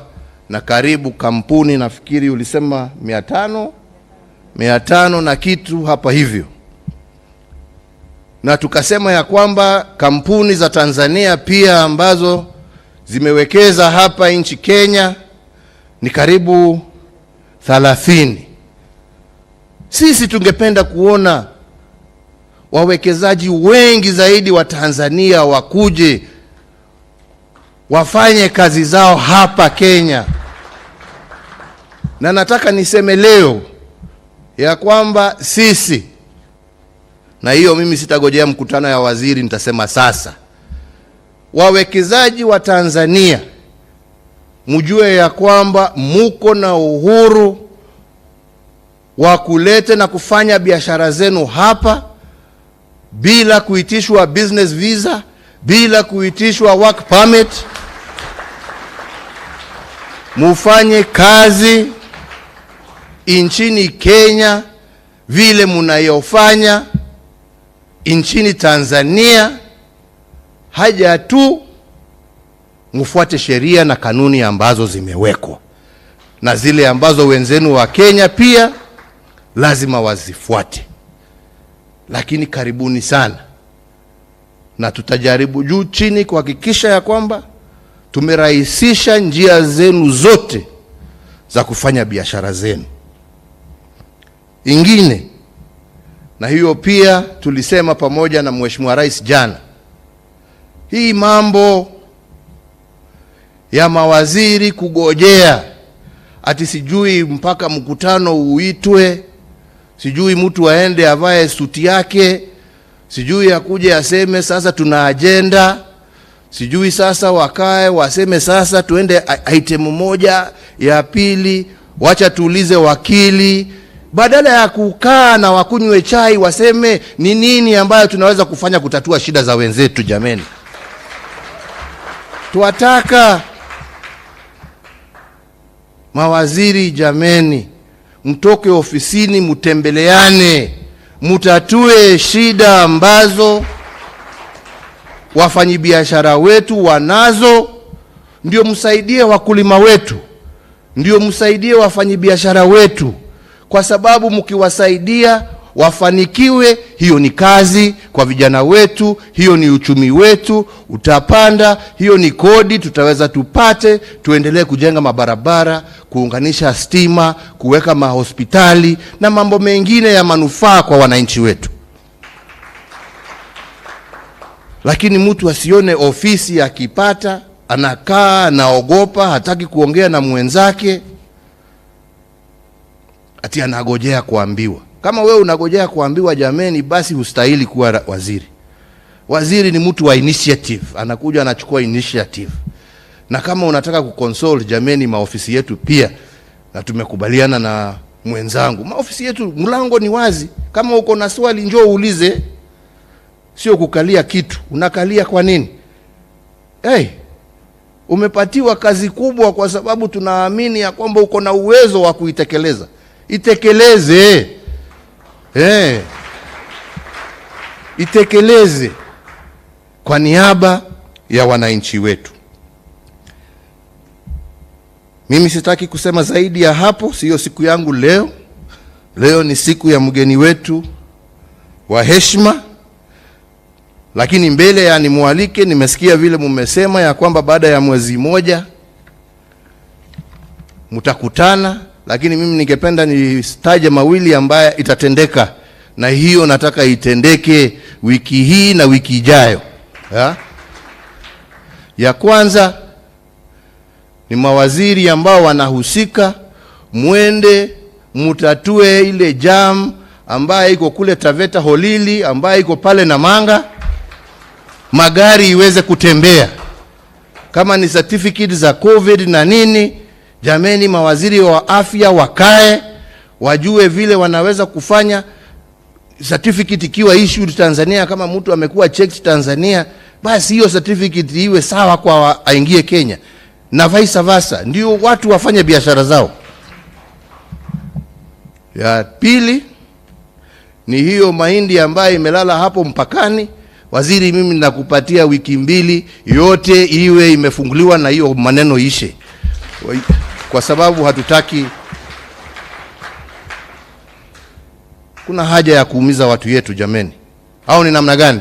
na karibu kampuni, nafikiri ulisema 500 na kitu hapa hivyo, na tukasema ya kwamba kampuni za Tanzania pia ambazo zimewekeza hapa nchi Kenya ni karibu 30. Sisi tungependa kuona wawekezaji wengi zaidi wa Tanzania wakuje wafanye kazi zao hapa Kenya. Na nataka niseme leo ya kwamba sisi, na hiyo mimi sitagojea mkutano ya waziri, nitasema sasa, wawekezaji wa Tanzania mjue ya kwamba muko na uhuru wa kulete na kufanya biashara zenu hapa bila kuitishwa business visa, bila kuitishwa work permit. Mufanye kazi nchini Kenya vile mnayofanya nchini Tanzania, haja tu mfuate sheria na kanuni ambazo zimewekwa, na zile ambazo wenzenu wa Kenya pia lazima wazifuate. Lakini karibuni sana, na tutajaribu juu chini kuhakikisha ya kwamba tumerahisisha njia zenu zote za kufanya biashara zenu. Ingine, na hiyo pia tulisema pamoja na Mheshimiwa Rais jana, hii mambo ya mawaziri kugojea ati sijui mpaka mkutano uitwe, sijui mtu aende avae suti yake, sijui akuje aseme sasa tuna agenda, sijui sasa wakae waseme sasa tuende item moja ya pili, wacha tuulize wakili, badala ya kukaa na wakunywe chai waseme ni nini ambayo tunaweza kufanya kutatua shida za wenzetu. Jameni, tuwataka mawaziri, jameni, mtoke ofisini, mutembeleane, mutatue shida ambazo wafanyabiashara wetu wanazo, ndio msaidie wakulima wetu, ndio msaidie wafanyabiashara wetu, kwa sababu mkiwasaidia wafanikiwe, hiyo ni kazi kwa vijana wetu, hiyo ni uchumi wetu utapanda, hiyo ni kodi tutaweza tupate, tuendelee kujenga mabarabara, kuunganisha stima, kuweka mahospitali na mambo mengine ya manufaa kwa wananchi wetu. Lakini mtu asione ofisi akipata anakaa naogopa, hataki kuongea na mwenzake, ati anagojea kuambiwa. Kama wewe unagojea kuambiwa, jameni, basi hustahili kuwa waziri. Waziri ni mtu wa initiative, anakuja anachukua initiative. Na kama unataka kukonsole, jameni, maofisi yetu pia, na tumekubaliana na mwenzangu, maofisi yetu mlango ni wazi. Kama uko na swali njoo uulize, sio kukalia kitu. Unakalia kwa nini? Umepatiwa kazi kubwa kwa sababu tunaamini ya kwamba uko na uwezo wa kuitekeleza. Itekeleze. Itekeleze kwa niaba ya wananchi wetu. Mimi sitaki kusema zaidi ya hapo, sio siku yangu leo. Leo ni siku ya mgeni wetu wa heshima. Lakini mbele ya nimwalike, nimesikia vile mmesema ya kwamba baada ya mwezi moja mtakutana, lakini mimi ningependa nitaje mawili ambaye itatendeka, na hiyo nataka itendeke wiki hii na wiki ijayo. Ya kwanza ni mawaziri ambao wanahusika, mwende mutatue ile jam ambaye iko kule Taveta Holili, ambaye iko pale Namanga, magari iweze kutembea. Kama ni certificate za COVID na nini, jameni, mawaziri wa afya wakae wajue vile wanaweza kufanya. Certificate ikiwa issued Tanzania, kama mtu amekuwa checked Tanzania, basi hiyo certificate iwe sawa kwa aingie Kenya, na vice versa, ndio watu wafanye biashara zao. Ya pili ni hiyo mahindi ambayo imelala hapo mpakani, waziri, mimi ninakupatia wiki mbili yote iwe imefunguliwa na hiyo maneno ishe, kwa sababu hatutaki. Kuna haja ya kuumiza watu yetu jameni, au ni namna gani?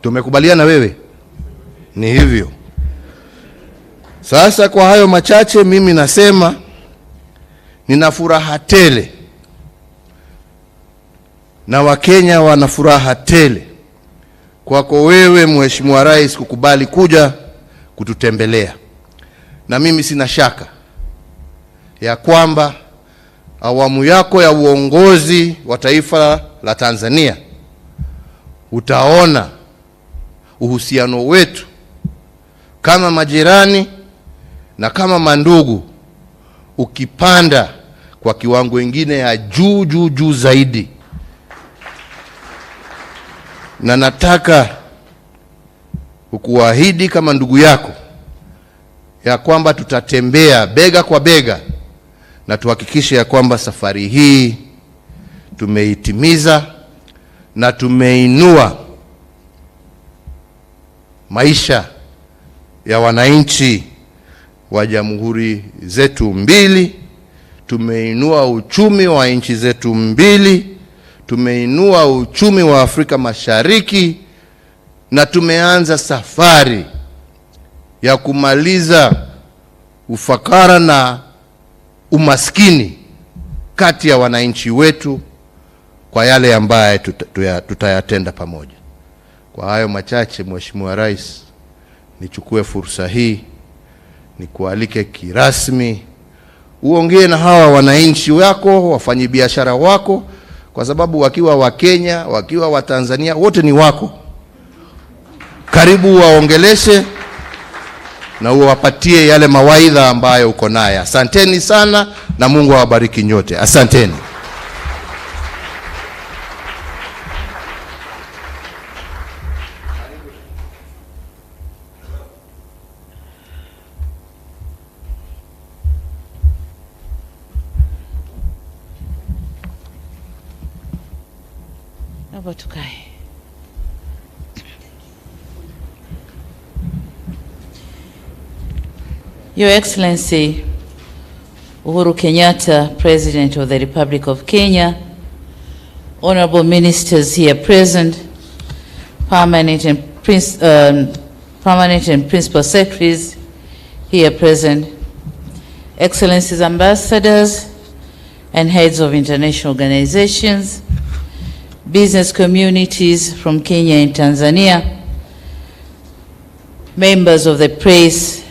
Tumekubaliana wewe ni hivyo. Sasa kwa hayo machache, mimi nasema nina furaha tele na Wakenya wana furaha tele kwako wewe Mheshimiwa Rais kukubali kuja kututembelea, na mimi sina shaka ya kwamba awamu yako ya uongozi wa taifa la Tanzania utaona uhusiano wetu kama majirani na kama mandugu ukipanda kwa kiwango kingine ya juu zaidi. Na nataka kukuahidi kama ndugu yako ya kwamba tutatembea bega kwa bega na tuhakikishe ya kwamba safari hii tumeitimiza na tumeinua maisha ya wananchi wa jamhuri zetu mbili, tumeinua uchumi wa nchi zetu mbili, tumeinua uchumi wa Afrika Mashariki, na tumeanza safari ya kumaliza ufakara na umaskini kati ya wananchi wetu kwa yale ambaye tutayatenda pamoja. Kwa hayo machache, Mheshimiwa Rais, nichukue fursa hii nikualike kirasmi uongee na hawa wananchi wako, wafanyabiashara wako, kwa sababu wakiwa wa Kenya, wakiwa wa Tanzania, wote ni wako. Karibu waongeleshe na uwapatie yale mawaidha ambayo uko naye. Asanteni sana na Mungu awabariki nyote. Asanteni. Naomba tukae. Your Excellency Uhuru Kenyatta, President of the Republic of Kenya, honorable ministers here present, permanent and principal secretaries here present, Excellencies ambassadors and heads of international organizations, business communities from Kenya and Tanzania, members of the press,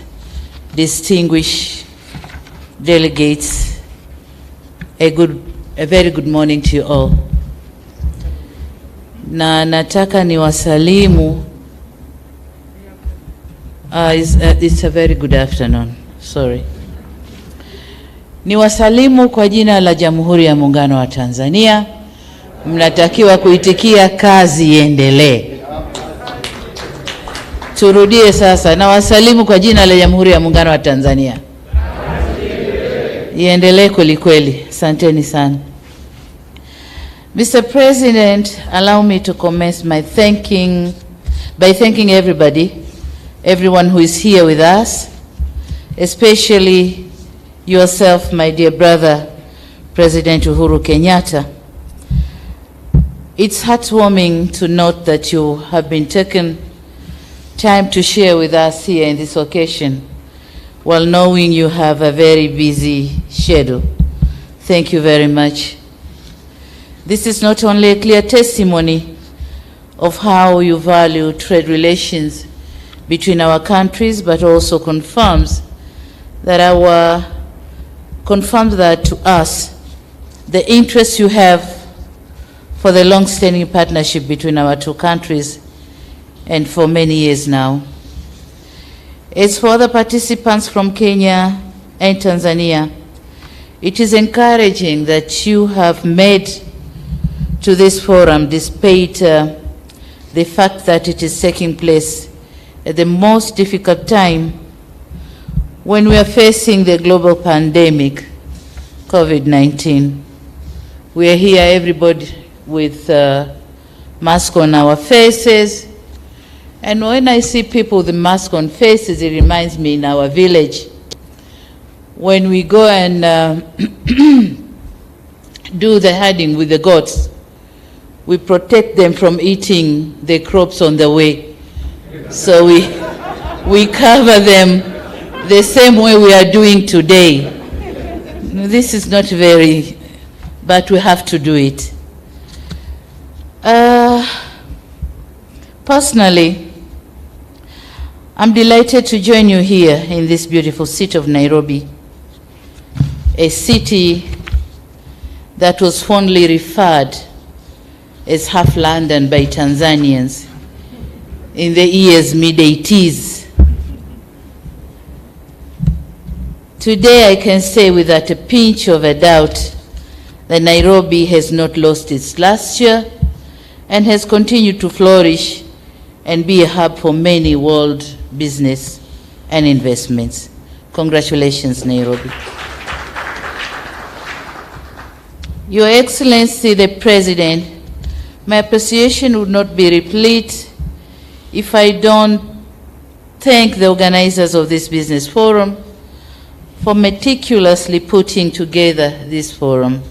distinguished delegates, a very good morning to you all. Na nataka niwasalimu, it's a very good afternoon, sorry. Niwasalimu kwa jina la Jamhuri ya Muungano wa Tanzania. Mnatakiwa kuitikia kazi iendelee. Turudie sasa, na wasalimu kwa jina la Jamhuri ya Muungano wa Tanzania. Iendelee kweli kweli. Asanteni sana. Mr. President, allow me to commence by thanking everyone who is here with us, especially yourself, my dear brother, President Uhuru Kenyatta. It's heartwarming to note that you have been taken time to share with us here in this occasion, while knowing you have a very busy schedule. Thank you very much. This is not only a clear testimony of how you value trade relations between our countries, but also confirms that to us the interest you have for the long-standing partnership between our two countries, and for many years now. As for the participants from Kenya and Tanzania, it is encouraging that you have made to this forum despite the fact that it is taking place at the most difficult time when we are facing the global pandemic, COVID-19. We are here, everybody with mask on our faces, And when I see people with the mask on faces, it reminds me in our village, when we go and do the herding with the goats, we protect them from eating the crops on the way. So we cover them the same way we are doing today. This is not very, but we have to do it. Personally, I'm delighted to join you here in this beautiful city of Nairobi, a city that was fondly referred as half London by Tanzanians in the years mid-80s. Today I can say without a pinch of a doubt that Nairobi has not lost its luster and has continued to flourish and be a hub for many world business and investments. Congratulations, Nairobi. Your Excellency the President, my appreciation would not be replete if I don't thank the organizers of this business forum for meticulously putting together this forum.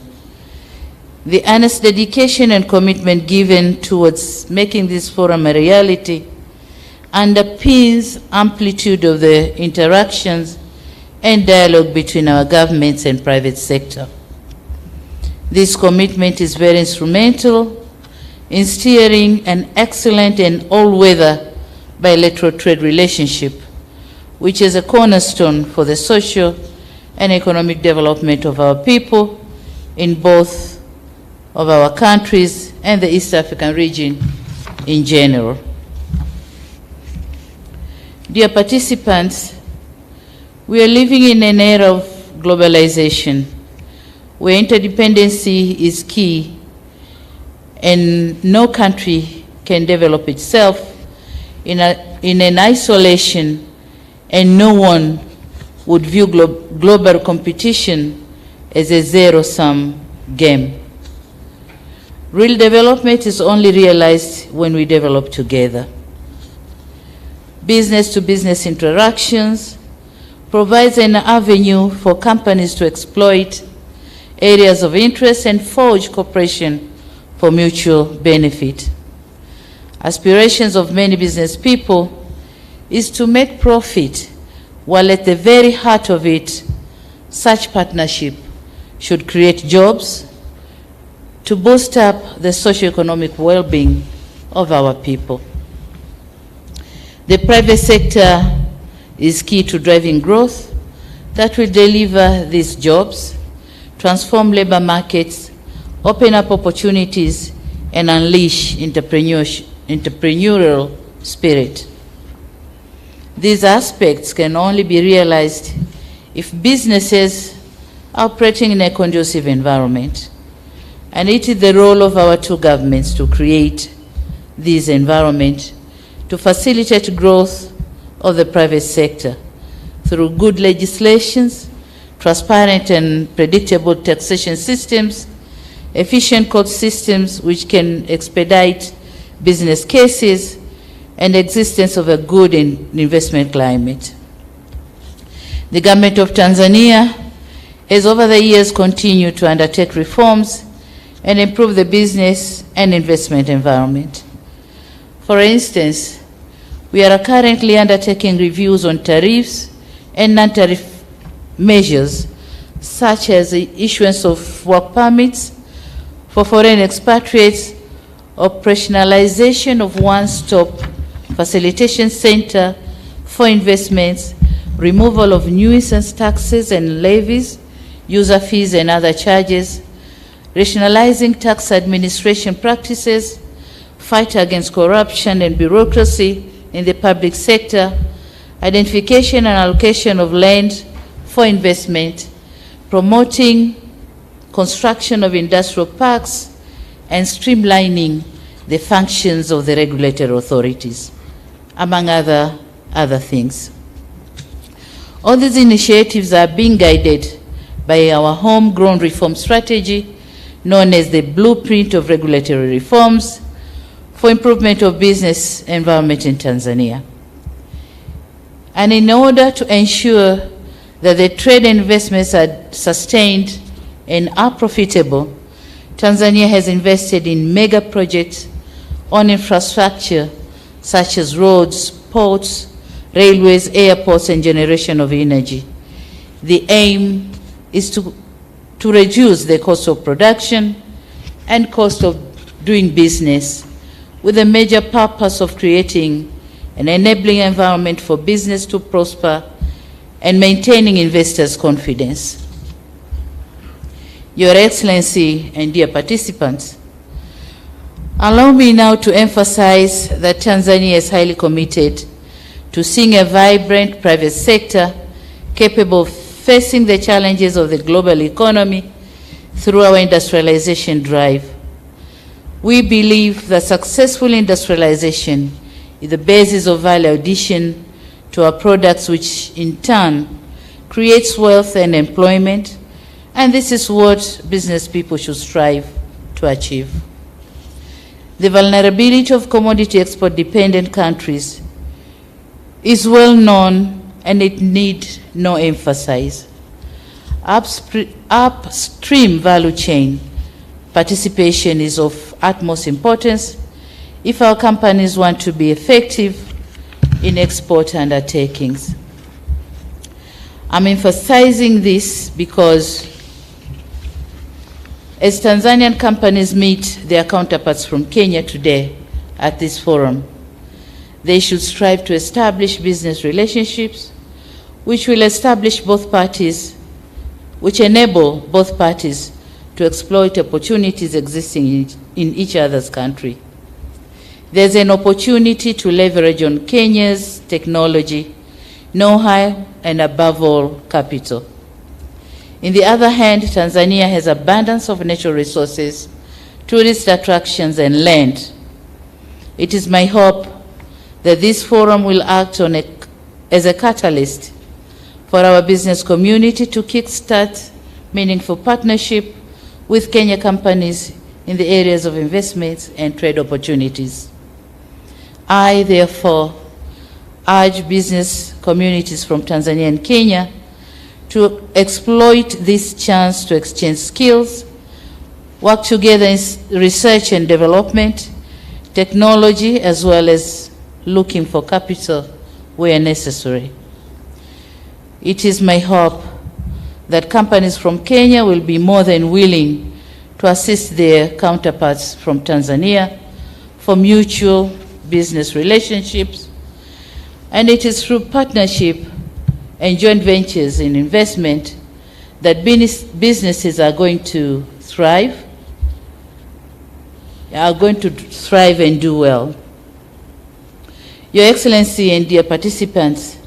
The earnest dedication and commitment given towards making this forum a reality underpins amplitude of the interactions and dialogue between our governments and private sector. This commitment is very instrumental in steering an excellent and all-weather bilateral trade relationship, which is a cornerstone for the social and economic development of our people in both of our countries and the East African region in general. Dear participants, we are living in an era of globalization where interdependency is key and no country can develop itself in an isolation, and no one would view global competition as a zero-sum game. Real development is only realized when we develop together. Business-to-business interactions provides an avenue for companies to exploit areas of interest and forge cooperation for mutual benefit. Aspirations of many business people is to make profit, while at the very heart of it, such partnership should create jobs to boost up the socio-economic well-being of our people. The private sector is key to driving growth that will deliver these jobs, transform labor markets, open up opportunities, and unleash entrepreneurial spirit. These aspects can only be realized if businesses are operating in a conducive environment. And it is the role of our two governments to create this environment to facilitate growth of the private sector through good legislations, transparent and predictable taxation systems, efficient court systems which can expedite business cases, and existence of a good investment climate. The government of Tanzania has over the years continued to undertake reforms and improve the business and investment environment. For instance, we are currently undertaking reviews on tariffs and non-tariff measures, such as the issuance of work permits for foreign expatriates, operationalization of one-stop facilitation center for investments, removal of nuisance taxes and levies, user fees and other charges, rationalizing tax administration practices, fight against corruption and bureaucracy in the public sector, identification and allocation of land for investment, promoting construction of industrial parks, and streamlining the functions of the regulatory authorities, among other things. All these initiatives are being guided by our homegrown reform strategy, known as the Blueprint of Regulatory Reforms, for improvement of business environment in Tanzania. And in order to ensure that the trade and investments are sustained and are profitable, Tanzania has invested in mega projects on infrastructure such as roads, ports, railways, airports, and generation of energy. The aim is to reduce the cost of production and cost of doing business, with the major purpose of creating an enabling environment for business to prosper and maintaining investors' confidence. Your Excellency and dear participants, allow me now to emphasize that Tanzania is highly committed to seeing a vibrant private sector capable of facing the challenges of the global economy through our industrialization drive. We believe that successful industrialization is the basis of value addition to our products, which in turn creates wealth and employment, and this is what business people should strive to achieve. The vulnerability of commodity export-dependent countries is well known, and it needs no emphasis. Upstream value chain participation is of utmost importance if our companies want to be effective in export undertakings. I'm emphasizing this because as Tanzanian companies meet their counterparts from Kenya today at this forum, they should strive to establish business relationships which will establish both parties, which enable both parties to exploit opportunities existing in each other's country. There's an opportunity to leverage on Kenya's technology, know-how, and above all, capital. On the other hand, Tanzania has abundance of natural resources, tourist attractions, and land. It is my hope that this forum will act as a catalyst for our business community to kickstart meaningful partnership with Kenya companies in the areas of investments and trade opportunities. I, therefore, urge business communities from Tanzania and Kenya to exploit this chance to exchange skills, work together in research and development, technology, as well as looking for capital where necessary. It is my hope that companies from Kenya will be more than willing to assist their counterparts from Tanzania for mutual business relationships, and it is through partnership and joint ventures in investment that businesses are going to thrive and do well. Your Excellency and dear participants,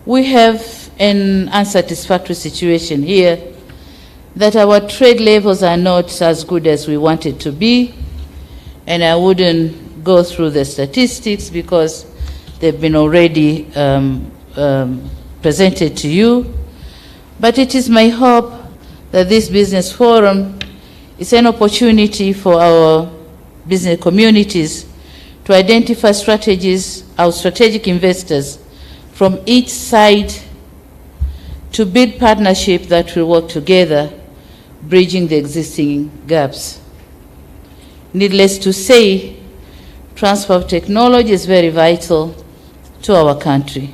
we have an unsatisfactory situation here that our trade levels are not as good as we want it to be, and I wouldn't go through the statistics because they've been already presented to you, but it is my hope that this business forum is an opportunity for our business communities to identify strategies, our strategic investors from each side, to build partnership that will work together, bridging the existing gaps. Needless to say, transfer of technology is very vital to our country.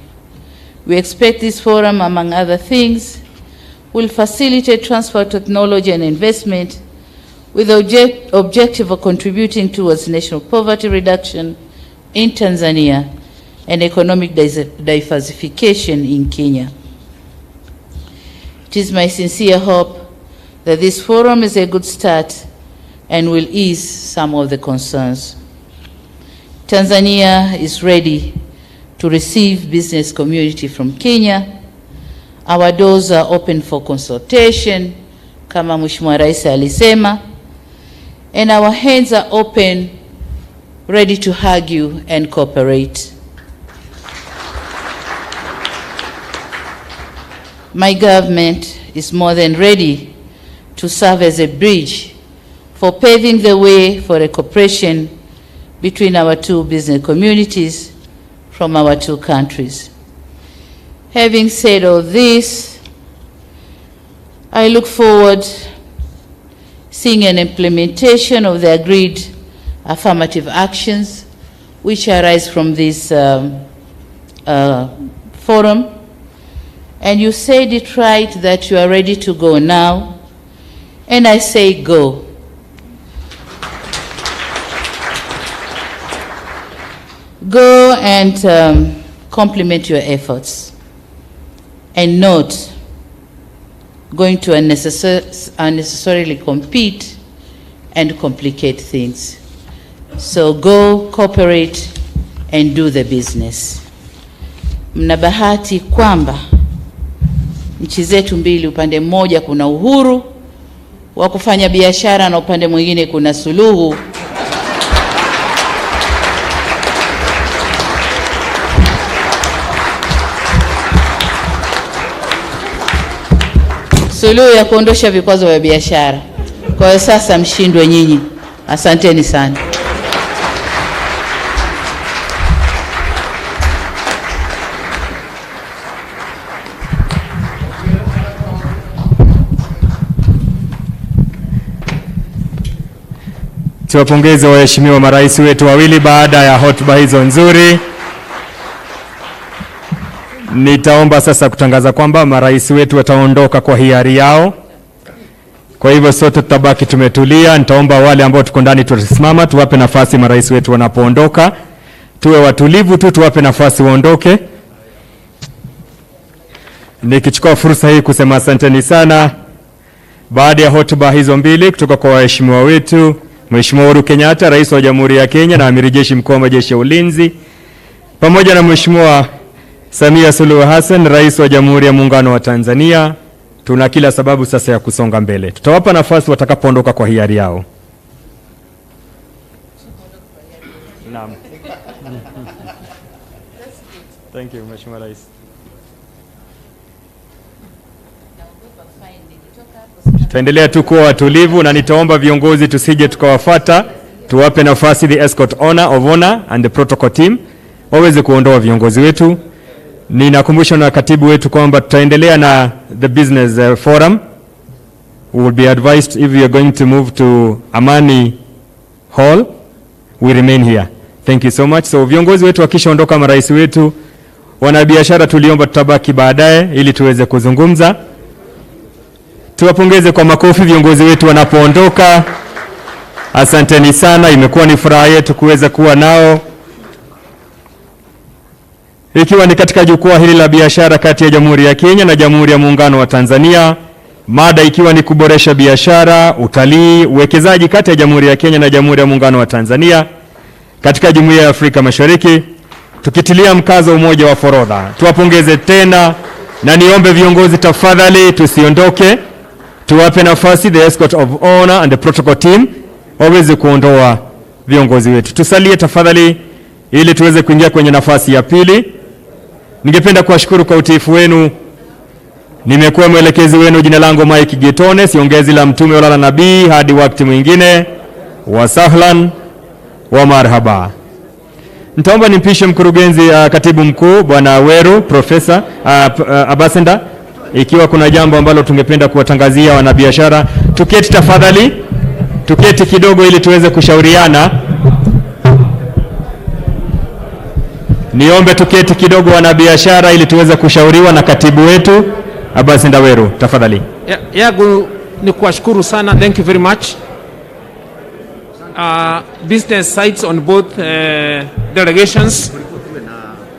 We expect this forum, among other things, will facilitate transfer of technology and investment with the objective of contributing towards national poverty reduction in Tanzania and economic diversification in Kenya. It is my sincere hope that this forum is a good start and will ease some of the concerns. Tanzania is ready to receive business community from Kenya. Our doors are open for consultation, kama Mheshimiwa Rais alisema, and our hands are open, ready to argue and cooperate. My government is more than ready to serve as a bridge for paving the way for a cooperation between our two business communities from our two countries. Having said all this, I look forward seeing an implementation of the agreed affirmative actions which arise from this forum. And you said it right that you are ready to go now, and I say go. Go and complement your efforts, and not going to unnecessarily compete and complicate things. So go, cooperate, and do the business. Mna bahati kwamba nchi zetu mbili, upande mmoja kuna uhuru wa kufanya biashara na upande mwingine kuna suluhu ya kuondosha vikwazo vya biashara. Kwa hiyo sasa mshindwe nyinyi. Asanteni sana. Tuwapongeze waheshimiwa marais wetu wawili baada ya hotuba hizo nzuri. Nitaomba sasa kutangaza kwamba marais wetu wataondoka kwa hiari yao. Kwa hivyo sote tutabaki tumetulia. Nitaomba wale ambao tuko ndani tusimama, tuwape nafasi marais wetu wanapoondoka. Tuwe watulivu tu, tuwape nafasi waondoke. Nikichukua fursa hii kusema asanteni sana. Baada ya hotuba hizo mbili kutoka kwa waheshimiwa wetu, Mheshimiwa Uhuru Kenyatta, Rais wa Jamhuri ya Kenya na Amiri Jeshi Mkuu wa Majeshi ya Ulinzi, pamoja na Mheshimiwa Samia Suluhu Hassan, Rais wa Jamhuri ya Muungano wa Tanzania, tuna kila sababu sasa ya kusonga mbele. Tutawapa nafasi watakapoondoka kwa hiari yao. Naam. Thank you, Mheshimiwa Rais. Tutaendelea tu kuwa watulivu na nitaomba viongozi tusije tukawafuata, tuwape nafasi the escort of honor and the protocol team waweze kuondoa viongozi wetu. Ninakumbusha na katibu wetu kwamba tutaendelea na the business forum. We will be advised if we are going to move to Amani Hall, we remain here. Thank you so much. So viongozi wetu wakishaondoka, marais wetu, wanabiashara tuliomba tutabaki baadaye ili tuweze kuzungumza. Tuwapongeze kwa makofi viongozi wetu wanapoondoka. Asanteni sana, imekuwa ni furaha yetu kuweza kuwa nao. Ikiwa ni katika jukwaa hili la biashara kati ya Jamhuri ya Kenya na Jamhuri ya Muungano wa Tanzania, mada ikiwa ni kuboresha biashara, utalii, uwekezaji kati ya Jamhuri ya Kenya na Jamhuri ya Muungano wa Tanzania katika Jumuiya ya Afrika Mashariki, tukitilia mkazo umoja wa forodha. Tuwapongeze tena na niombe viongozi tafadhali tusiondoke, tuwape nafasi the escort of honor and the protocol team waweze kuondoa viongozi wetu. Tusalie tafadhali ili tuweze kuingia kwenye nafasi ya pili. Ningependa kuwashukuru kwa utiifu wenu. Nimekuwa mwelekezi wenu, jina langu Mike Gitone, siongezi la mtume wala la nabii. Hadi wakati mwingine, wa sahlan wa marhaba. Nitaomba nimpishe mkurugenzi katibu mkuu Bwana Weru, Profesa Abasenda, ikiwa kuna jambo ambalo tungependa kuwatangazia wanabiashara. Tuketi tafadhali, tuketi kidogo ili tuweze kushauriana. Niombe tuketi kidogo wanabiashara ili tuweze kushauriwa na katibu wetu Abasenda Weru, tafadhali. Yagu ni kuwashukuru sana. Thank you very much. Business sites on both delegations.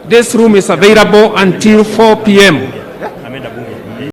This room is available until 4 p.m.